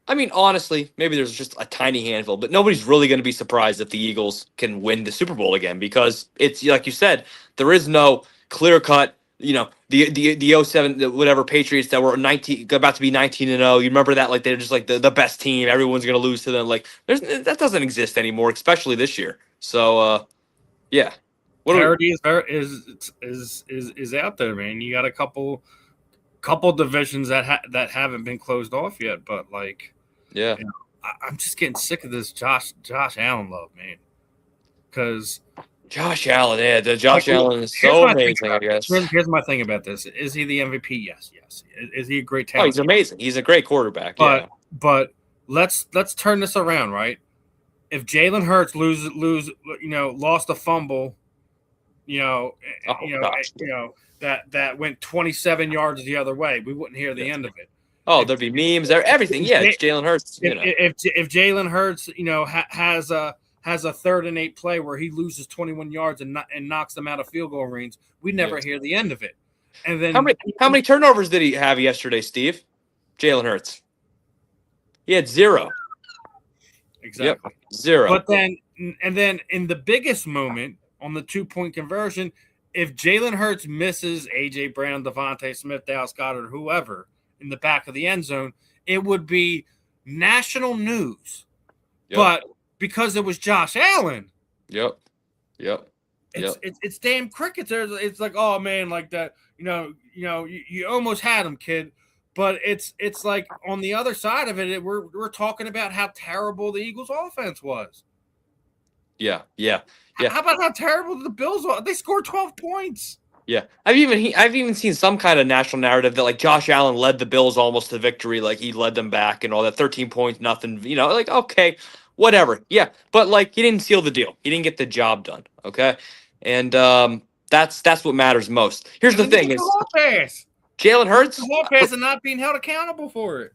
I mean, honestly, maybe there's just a tiny handful, but nobody's really going to be surprised if the Eagles can win the Super Bowl again because it's like you said, there is no clear cut. The 07 whatever Patriots that were about to be 19-0. You remember that? Like they're just like the best team. Everyone's gonna lose to them. Like that doesn't exist anymore, especially this year. So yeah, parity is out there, man. You got a couple divisions that haven't been closed off yet, but like I'm just getting sick of this Josh Allen love, man. Because Josh Allen, Allen is so amazing, I guess. Here's my thing about this. Is he the MVP? Yes. Is he a great talent? Oh, he's amazing. He's a great quarterback. But let's turn this around, right? If Jalen Hurts lost a fumble, that went 27 yards the other way, we wouldn't hear the end of it. Oh, there'd be memes there, everything. Yeah, it's Jalen Hurts. If Jalen Hurts, has a 3rd and 8 play where he loses 21 yards and knocks them out of field goal range, we never hear the end of it. And then how many turnovers did he have yesterday, Steve? Jalen Hurts. He had 0. Exactly. Yep, 0. But then in the biggest moment on the 2-point conversion, if Jalen Hurts misses A.J. Brown, Devontae Smith, Dallas Goedert, whoever in the back of the end zone, it would be national news. Yep. But because it was Josh Allen, it's damn crickets. It's like, oh man, like that. You almost had him, kid. But it's like on the other side of it, we're talking about how terrible the Eagles' offense was. Yeah. How about how terrible the Bills are? They scored 12 points. Yeah, I've even seen some kind of national narrative that like Josh Allen led the Bills almost to victory, like he led them back and all that. 13 points, nothing. Like okay, whatever. Yeah, but like he didn't seal the deal. He didn't get the job done. Okay, and that's what matters most. Here's the thing: is Jalen Hurts and not being held accountable for it.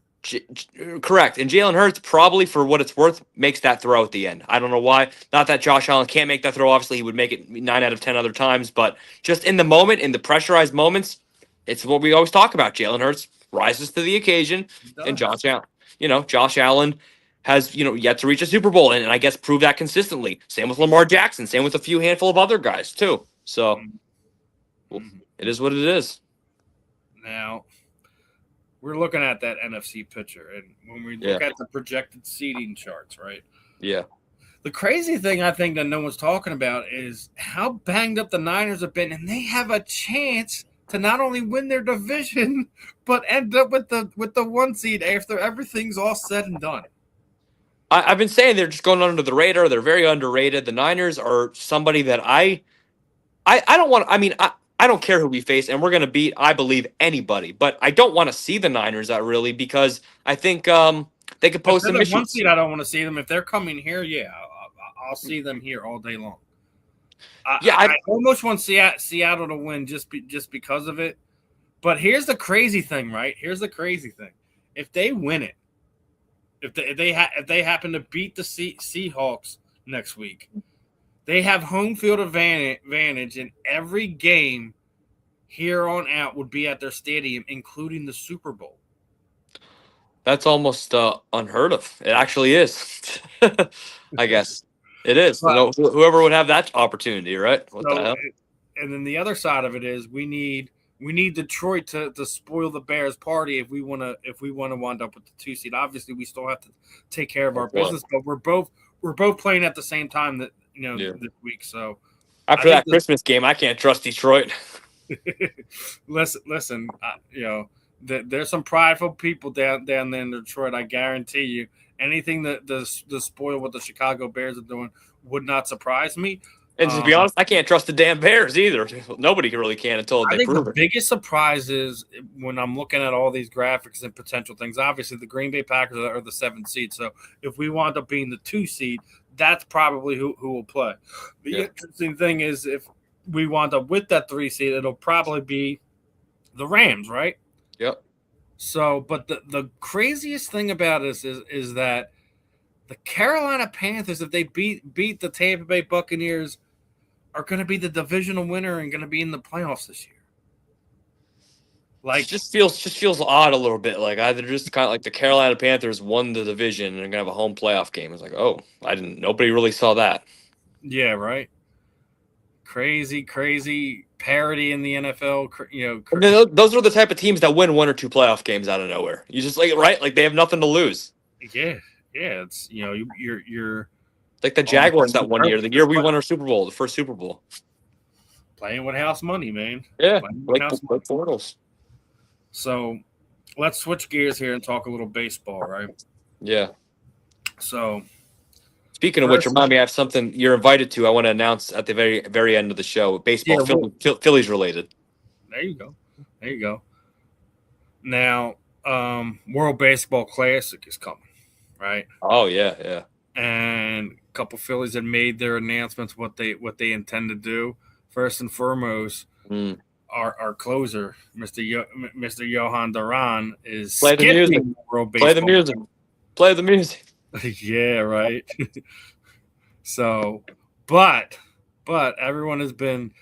Correct. And Jalen Hurts probably, for what it's worth, makes that throw at the end. I don't know why. Not that Josh Allen can't make that throw. Obviously, he would make it 9 out of 10 other times. But just in the moment, in the pressurized moments, it's what we always talk about. Jalen Hurts rises to the occasion. And Josh Allen has, yet to reach a Super Bowl and I guess prove that consistently. Same with Lamar Jackson. Same with a few handful of other guys, too. So it is what it is. Now, we're looking at that NFC picture, and when we look at the projected seeding charts, right? Yeah. The crazy thing I think that no one's talking about is how banged up the Niners have been, and they have a chance to not only win their division, but end up with the 1 seed after everything's all said and done. I've been saying they're just going under the radar. They're very underrated. The Niners are somebody that I don't want. I mean, I don't care who we face, and we're going to beat, I believe, anybody. But I don't want to see the Niners out really because I think they could pose some issues. 1 seed, I don't want to see them. If they're coming here, I'll see them here all day long. I almost want Seattle to win just because of it. But here's the crazy thing, right? Here's the crazy thing. If they win it, if they happen to beat the Seahawks next week, they have home field advantage in every game here on out would be at their stadium, including the Super Bowl. That's almost unheard of. It actually is. I guess it is. But, whoever would have that opportunity, right? What the hell? And then the other side of it is we need Detroit to spoil the Bears party if we want to wind up with the 2 seed. Obviously, we still have to take care of our business, but we're both playing at the same time this week. So after that Christmas game, I can't trust Detroit. Listen, there's some prideful people down there in Detroit. I guarantee you, anything that spoil what the Chicago Bears are doing would not surprise me. And to be honest, I can't trust the damn Bears either. Nobody really can until they prove it. I think the biggest surprise is when I'm looking at all these graphics and potential things. Obviously, the Green Bay Packers are the 7th seed. So if we wind up being the 2 seed, that's probably who will play. The interesting thing is if we wind up with that 3 seed, it'll probably be the Rams, right? Yep. So, but the craziest thing about this is that the Carolina Panthers, if they beat the Tampa Bay Buccaneers, are going to be the divisional winner and going to be in the playoffs this year. Like, it just feels odd a little bit. Like either just kind of like the Carolina Panthers won the division and they're going to have a home playoff game. It's like, oh, nobody really saw that. Yeah, right. Crazy parity in the NFL. Those are the type of teams that win 1 or 2 playoff games out of nowhere. You just like they have nothing to lose. Yeah. It's you're like the Jaguars that 1 year, the year we won our Super Bowl, the first Super Bowl. Playing with house money, man. Yeah, like portals. So let's switch gears here and talk a little baseball, right? Yeah. So speaking of which, remind me, I have something you're invited to. I want to announce at the very, very end of the show. Baseball, Phillies related. There you go. Now, World Baseball Classic is coming, right? Oh yeah. And a couple Phillies have made their announcements what they intend to do. First and foremost, our closer, Mr. Johan Duran, is Play the music. skipping World Play the Baseball. music. Play the music. Yeah, right. So, but everyone has been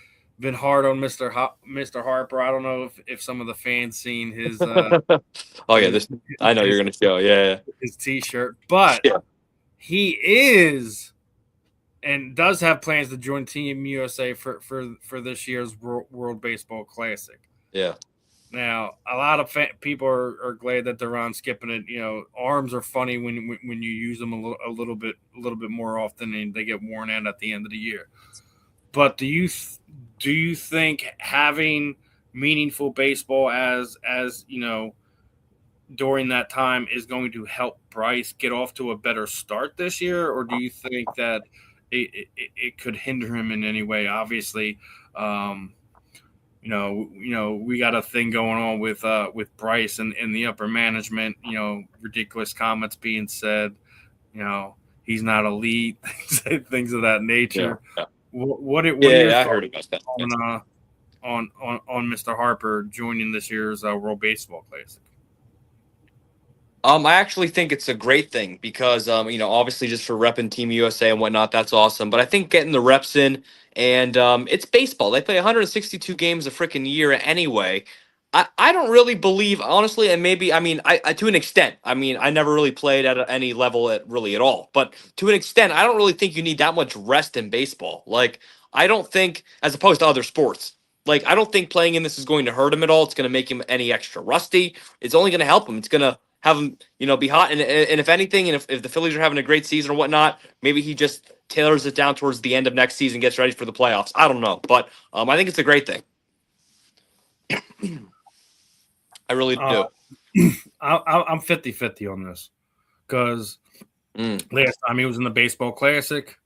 hard on Mr. Harper. I don't know if some of the fans seen his Oh yeah, this I know you're gonna show. Yeah. his T-shirt, but Yeah. he is and does have plans to join Team USA for this year's World Baseball Classic. Yeah. Now, a lot of people are glad that Duran's skipping it. You know, arms are funny when you use them a little bit more often, and they get worn out at the end of the year. But do you think having meaningful baseball as you know during that time is going to help Bryce get off to a better start this year, or do you think that it could hinder him in any way? Obviously, we got a thing going on with Bryce and the upper management. You know, ridiculous comments being said. You know, he's not elite, things of that nature. Yeah. What are your I thoughts heard about that. on Mr. Harper joining this year's World Baseball Classic? I actually think it's a great thing because, obviously just for repping Team USA and whatnot, that's awesome. But I think getting the reps in and it's baseball. They play 162 games a freaking year anyway. I don't really believe, honestly, and maybe, I to an extent. I never really played at any level at all. But to an extent, I don't really think you need that much rest in baseball. Like, I don't think, as opposed to other sports, like, I don't think playing in this is going to hurt him at all. It's going to make him any extra rusty. It's only going to help him. It's going to have him, be hot. And if anything, and if the Phillies are having a great season or whatnot, maybe he just tailors it down towards the end of next season, gets ready for the playoffs. I don't know. But I think it's a great thing. I really do. I'm 50-50 on this because last time he was in the Baseball Classic,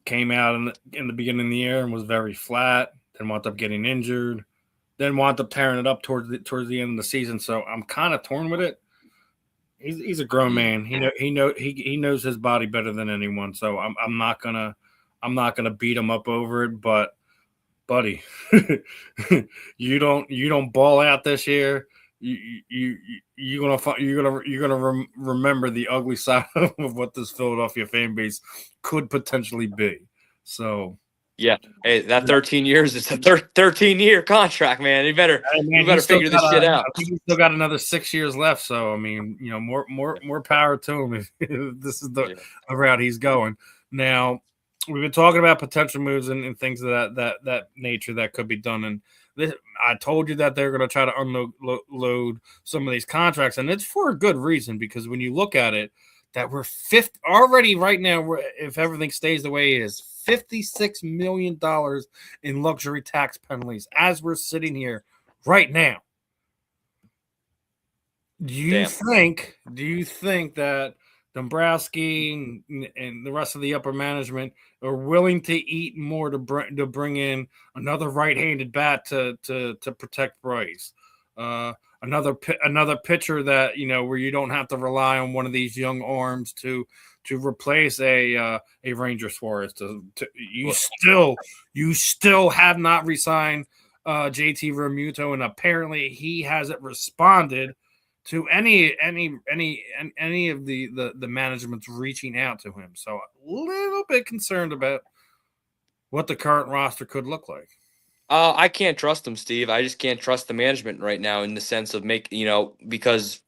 came out in the beginning of the year and was very flat, then wound up getting injured, then wound up tearing it up towards the end of the season. So I'm kind of torn with it. He's a grown man. He knows his body better than anyone. So I'm not gonna beat him up over it. But buddy, you don't ball out this year. You're gonna remember the ugly side of what this Philadelphia fan base could potentially be. So. Yeah, hey, that 13 years is a 13-year contract, man. You better figure this shit out. I think he's still got another 6 years left. So I mean, more power to him if this is the route he's going. Now, we've been talking about potential moves and things of that nature that could be done. And I told you that they're going to try to unload some of these contracts, and it's for a good reason because when you look at it, that we're fifth already right now. If everything stays the way it is. $56 million in luxury tax penalties as we're sitting here right now. Do you think that Dombrowski and the rest of the upper management are willing to eat more to bring in another right-handed bat to protect Bryce? Another pitcher that where you don't have to rely on one of these young arms to replace a Ranger Suarez. You still have not resigned JT Realmuto, and apparently he hasn't responded to any of the management's reaching out to him. So a little bit concerned about what the current roster could look like. I can't trust them, Steve. I just can't trust the management right now in the sense of because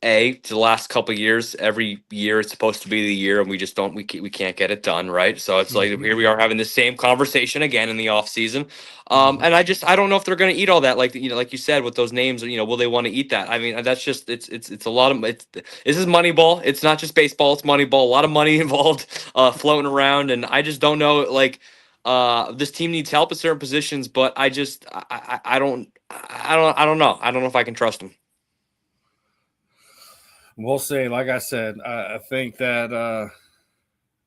to the last couple of years, every year it's supposed to be the year, and we just don't. We can't get it done, right? So it's like here we are having the same conversation again in the off season, and I don't know if they're going to eat all that. Like like you said with those names, will they want to eat that? I mean, that's just it's a lot of this is Moneyball. It's not just baseball. It's Moneyball. A lot of money involved, floating around, and I just don't know. Like, this team needs help at certain positions, but I don't know. I don't know if I can trust them. We'll see. Like I said, I think that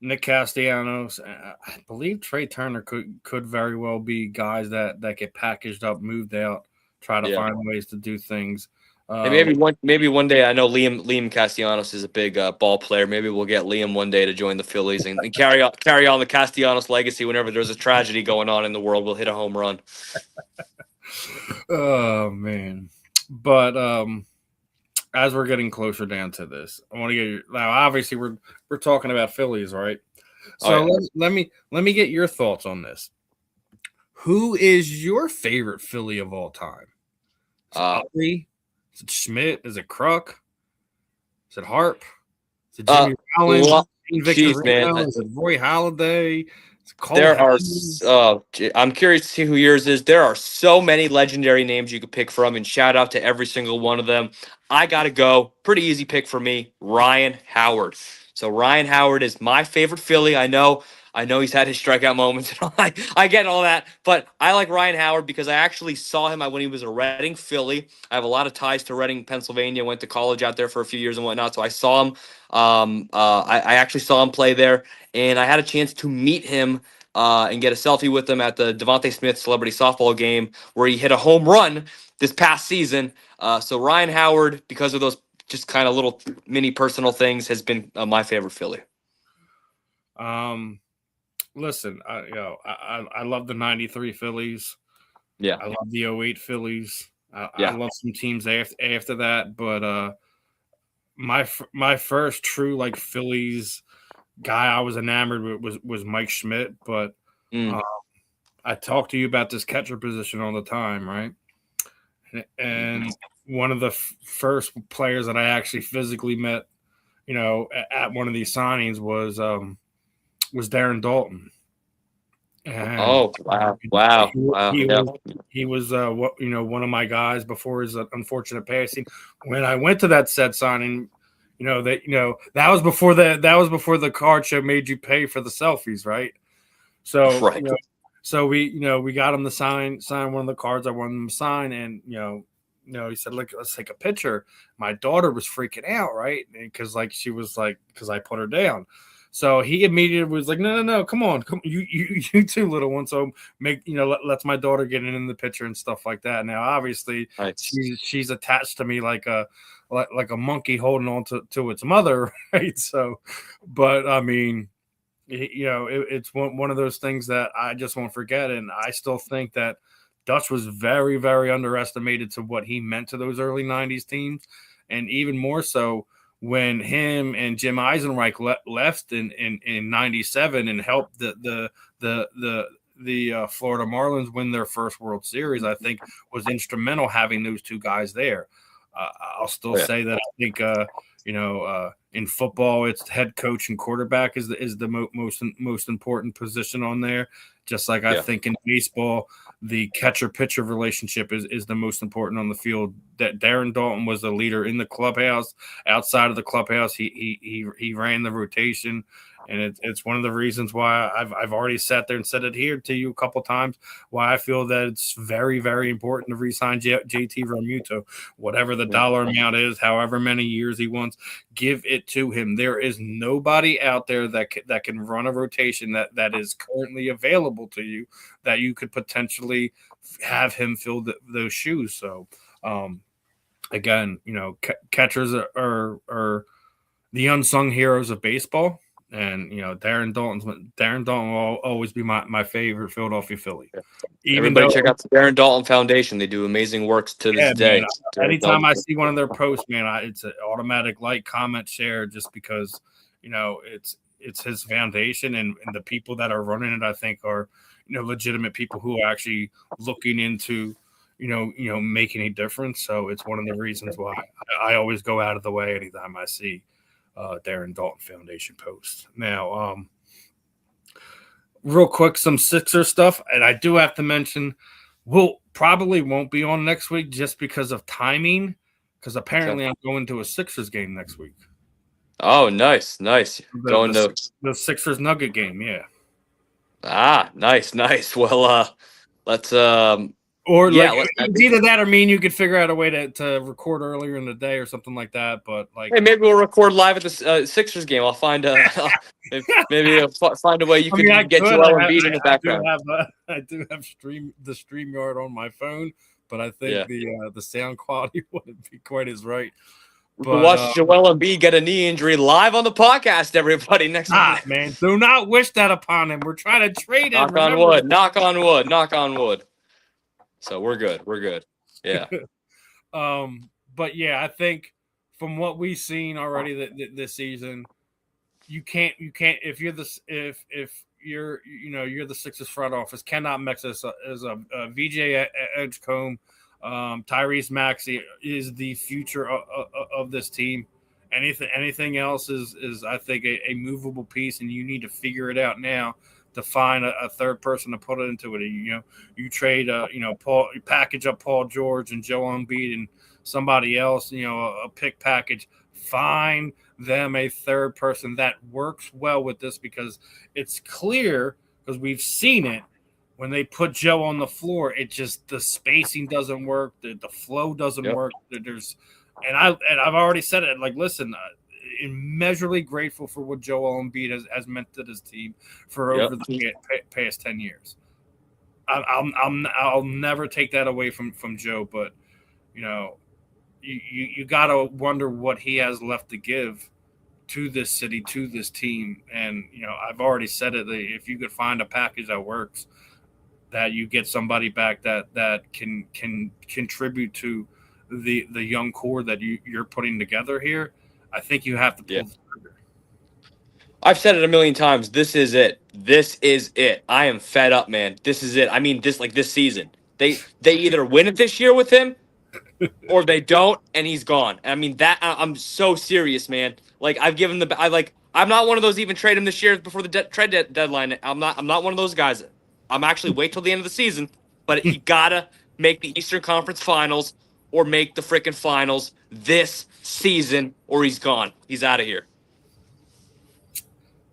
Nick Castellanos, I believe Trey Turner could very well be guys that get packaged up, moved out, try to find ways to do things. Hey, maybe one day. I know Liam Castellanos is a big ball player. Maybe we'll get Liam one day to join the Phillies and carry on the Castellanos legacy. Whenever there's a tragedy going on in the world, we'll hit a home run. Oh man, but as we're getting closer down to this, I want to get now. Obviously, we're talking about Phillies, right? So let me get your thoughts on this. Who is your favorite Philly of all time? Is it Utley? Is it Schmidt? Is it Kruk? Is it Harp? Is it Jimmy Rollins? Victorino? Is it Roy Halladay? There are. I'm curious to see who yours is. There are so many legendary names you could pick from, and shout out to every single one of them. I gotta go. Pretty easy pick for me. Ryan Howard. So Ryan Howard is my favorite Philly. I know he's had his strikeout moments. I get all that, but I like Ryan Howard because I actually saw him when he was a Reading Philly. I have a lot of ties to Reading, Pennsylvania. Went to college out there for a few years and whatnot, so I saw him. I actually saw him play there, and I had a chance to meet him and get a selfie with him at the Devontae Smith celebrity softball game where he hit a home run this past season. So Ryan Howard, because of those just kind of little mini personal things, has been my favorite Philly. Listen, I love the '93 Phillies. Yeah, I love the '08 Phillies. I love some teams after that, but my first true like Phillies guy I was enamored with was Mike Schmidt. But I talk to you about this catcher position all the time, right? And one of the first players that I actually physically met, at one of these signings was Darren Dalton. And wow! He was one of my guys before his unfortunate passing. When I went to that said signing, that was before the card show made you pay for the selfies, right? So right. So we got him to sign one of the cards I wanted him to sign, and he said, "Look, let's take a picture." My daughter was freaking out, right? Because because I put her down. So he immediately was like, "No, come on, you too, little one." So let's my daughter get in the picture and stuff like that. Now, obviously, she's attached to me like a monkey holding on to its mother, right? So, but I mean, it's one of those things that I just won't forget, and I still think that Dutch was very, very underestimated to what he meant to those early '90s teams, and even more so when him and Jim Eisenreich left in '97 and helped the Florida Marlins win their first World Series. I think was instrumental having those two guys there. I'll still say that I think in football, it's head coach and quarterback is the most important position on there. Just like I think in baseball, the catcher-pitcher relationship is the most important on the field. That Darren Dalton was the leader in the clubhouse. Outside of the clubhouse, he ran the rotation, and it's one of the reasons why I've already sat there and said it here to you a couple times. Why I feel that it's very, very important to re-sign JT Realmuto, whatever the dollar amount is, however many years he wants, give it to him. There is nobody out there that can run a rotation that is currently available to you that you could potentially have him fill those shoes. So, again, catchers are the unsung heroes of baseball, and Darren Dalton will always be my favorite Philadelphia Philly. Everybody check out the Darren Dalton Foundation. They do amazing works to this day. Man, anytime I see one of their posts, man, it's an automatic like, comment, share, just because it's his foundation, and the people that are running it, I think, are legitimate people who are actually looking into making a difference. So it's one of the reasons why I always go out of the way anytime I see Darren Dalton Foundation posts. Now, real quick, some Sixers stuff, and I do have to mention probably won't be on next week just because of timing, because apparently I'm going to a Sixers game next week. Oh, nice. The Sixers Nugget game, yeah. Ah, nice. Well, let's it's either that or me and you could figure out a way to record earlier in the day or something like that. But hey, maybe we'll record live at the Sixers game. I'll find maybe I'll find a way you can get Joel Embiid in the background. I do have the StreamYard on my phone, but I think the sound quality wouldn't be quite as right. We can watch Joel Embiid get a knee injury live on the podcast, everybody, next month. Man, do not wish that upon him. We're trying to trade him. Knock on wood. Knock on wood. Knock on wood. So we're good. We're good. Yeah. But yeah, I think from what we've seen already this season, you can't if you're the Sixers front office cannot mix us as a VJ Edgecombe, Tyrese Maxey is the future of this team. Anything else is I think a movable piece, and you need to figure it out now to find a third person to put it into it. You trade Paul, you package up Paul George and Joel Embiid and somebody else, a pick package. Find them a third person that works well with this, because it's clear, because we've seen it, when they put Joe on the floor, it just, the spacing doesn't work, the flow doesn't work. I've already said it. Like, listen, immeasurably grateful for what Joel Embiid has meant to this team for over the past 10 years. I'll never take that away from Joe, but you gotta wonder what he has left to give to this city, to this team. And I've already said it, that if you could find a package that works, that you get somebody back that can contribute to the young core that you're putting together here, I think you have to pull the trigger. I've said it a million times. This is it. This is it. I am fed up, man. This is it. I mean, this season. They either win it this year with him, or they don't, and he's gone. I mean, that I'm so serious, man. Like, I've given I'm not one of those even trade him this year before the trade deadline. I'm not one of those guys. I'm actually wait till the end of the season, but he gotta make the Eastern Conference Finals or make the freaking finals this season, or he's gone. He's out of here.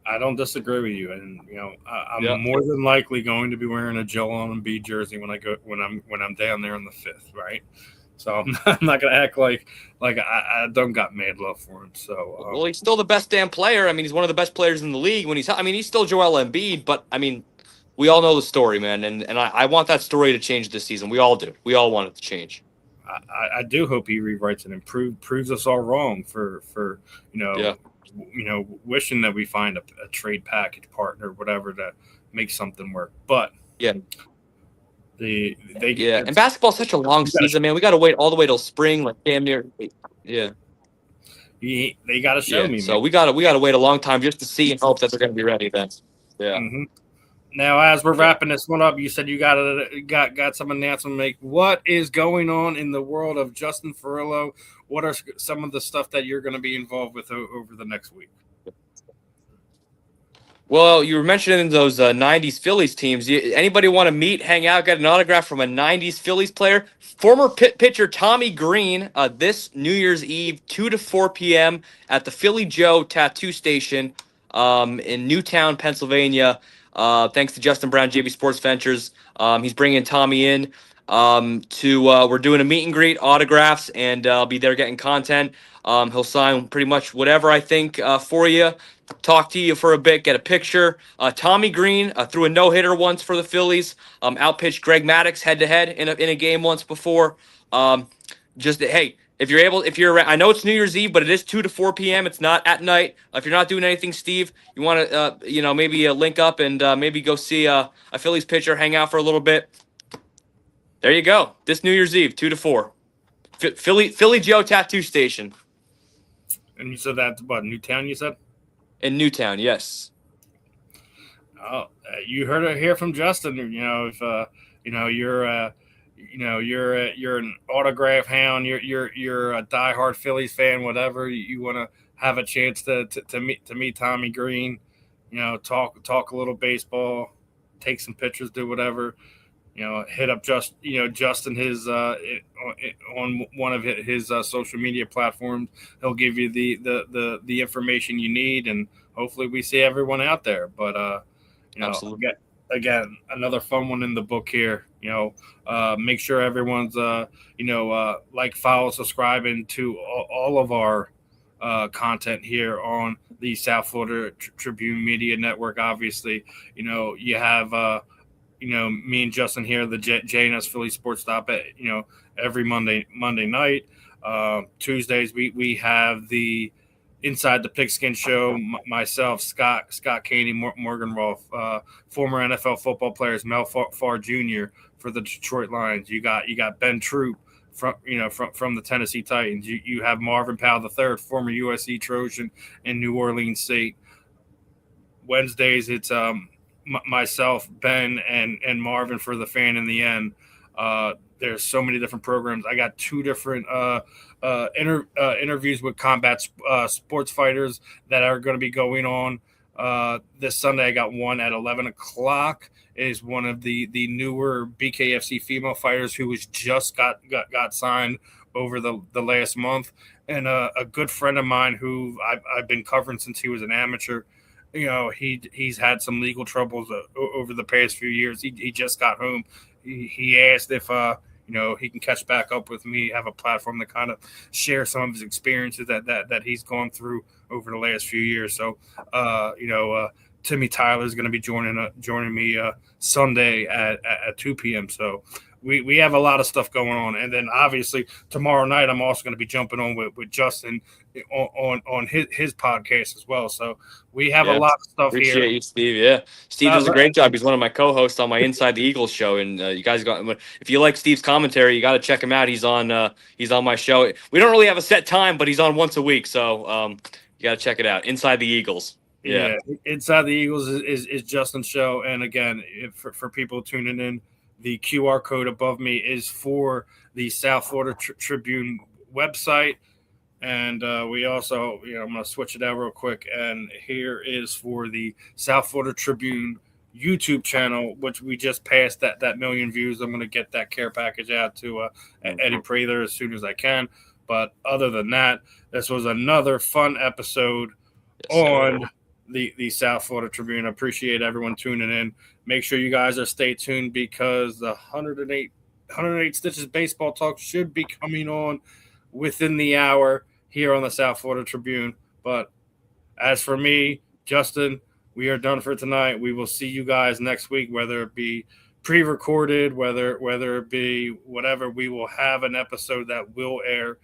I don't disagree with you, and I'm more than likely going to be wearing a Joel Embiid jersey when I'm down there on the 5th, right? So I'm not gonna act like I don't got mad love for him. So well, he's still the best damn player. I mean, he's one of the best players in the league. He's still Joel Embiid, but I mean, we all know the story, man, and I want that story to change this season. We all do. We all want it to change. I do hope he rewrites and proves us all wrong for wishing that we find a trade package partner, whatever, to make something work. But and basketball's such a long season, man. We got to wait all the way till spring, like damn near. Yeah. They got to show me. So man. we got to wait a long time just to see and hope that they're going to be ready then. Yeah. Mm-hmm. Now, as we're wrapping this one up, you said you got some announcement to make. What is going on in the world of Justin Fiorillio? What are some of the stuff that you're going to be involved with over the next week? Well, you were mentioning those 90s Phillies teams. Anybody want to meet, hang out, get an autograph from a 90s Phillies player? Former pitcher Tommy Green, this New Year's Eve, 2 to 4 p.m. at the Philly Joe Tattoo Station in Newtown, Pennsylvania. Thanks to Justin Brown, JB Sports Ventures. He's bringing Tommy in we're doing a meet and greet, autographs, and I'll be there getting content. He'll sign pretty much whatever I think for you. Talk to you for a bit, get a picture. Tommy Green threw a no-hitter once for the Phillies. Outpitched Greg Maddux head-to-head in a game once before. Hey, if you're around, I know it's New Year's Eve, but it is 2 to 4 p.m. It's not at night. If you're not doing anything, Steve, you want to, maybe link up and maybe go see a Phillies pitcher, hang out for a little bit. There you go. This New Year's Eve, 2 to 4. Philly Joe Tattoo Station. And you said that's what, Newtown, you said? In Newtown, yes. Oh, you heard it here from Justin. If you're an autograph hound, you're a diehard Phillies fan, whatever. You want to have a chance to meet Tommy Green, talk a little baseball, take some pictures, do whatever. Hit up Justin his on one of his social media platforms. He'll give you the information you need, and hopefully we see everyone out there. But absolutely. Again, another fun one in the book here. Make sure everyone's like, follow, subscribing to all of our content here on the South Florida Tribune Media Network. Obviously, you have me and Justin here, the JNS Philly Sports Stop at every Monday night. Tuesdays we have the Inside the Pigskin Show. Myself, Scott Caney, Morgan Rolfe, former NFL football players, Mel Farr Jr. for the Detroit Lions. You got Ben Troop from the Tennessee Titans. You have Marvin Powell III, former USC Trojan and New Orleans State. Wednesdays it's myself, Ben, and Marvin for the Fan in the End. There's so many different programs. I got 2 different interviews with combat sports fighters that are going to be going on this Sunday. I got one at 11 o'clock. It is one of the newer BKFC female fighters who was just got signed over the last month, and a good friend of mine who I've been covering since he was an amateur. He's had some legal troubles over the past few years. He just got home. He asked if he can catch back up with me, have a platform to kind of share some of his experiences that he's gone through over the last few years. So Timmy Tyler is going to be joining me Sunday at 2 p.m. So we have a lot of stuff going on, and then obviously tomorrow night I'm also going to be jumping on with Justin on his podcast as well. So we have a lot of stuff here. Appreciate you, Steve. Yeah, Steve does a great job. He's one of my co-hosts on my Inside the Eagles show, and you guys if you like Steve's commentary, you got to check him out. He's on my show. We don't really have a set time, but he's on once a week, so you got to check it out. Inside the Eagles. Yeah. Inside the Eagles is Justin's show, and again, for people tuning in, the QR code above me is for the South Florida Tribune website. And we also, I'm going to switch it out real quick. And here is for the South Florida Tribune YouTube channel, which we just passed that million views. I'm going to get that care package out to Eddie Prather as soon as I can. But other than that, this was another fun episode on the South Florida Tribune. I appreciate everyone tuning in. Make sure you guys are stay tuned because the 108 Stitches baseball talk should be coming on within the hour here on the South Florida Tribune. But as for me, Justin, we are done for tonight. We will see you guys next week, whether it be pre-recorded, whether it be whatever. We will have an episode that will air,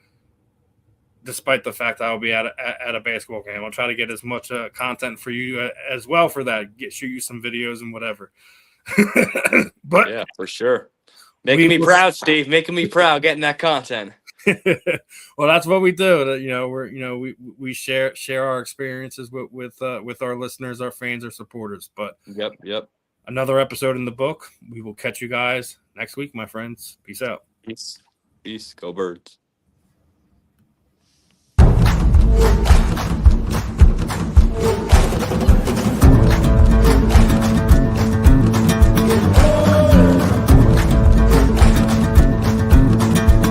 despite the fact I will be at a basketball game. I'll try to get as much content for you as well for that. Shoot you some videos and whatever. But yeah, for sure. Making me proud, Steve. Making me proud getting that content. Well, that's what we do. We share our experiences with our listeners, our fans, our supporters. But yep. Another episode in the book. We will catch you guys next week, my friends. Peace out. Peace. Go Birds.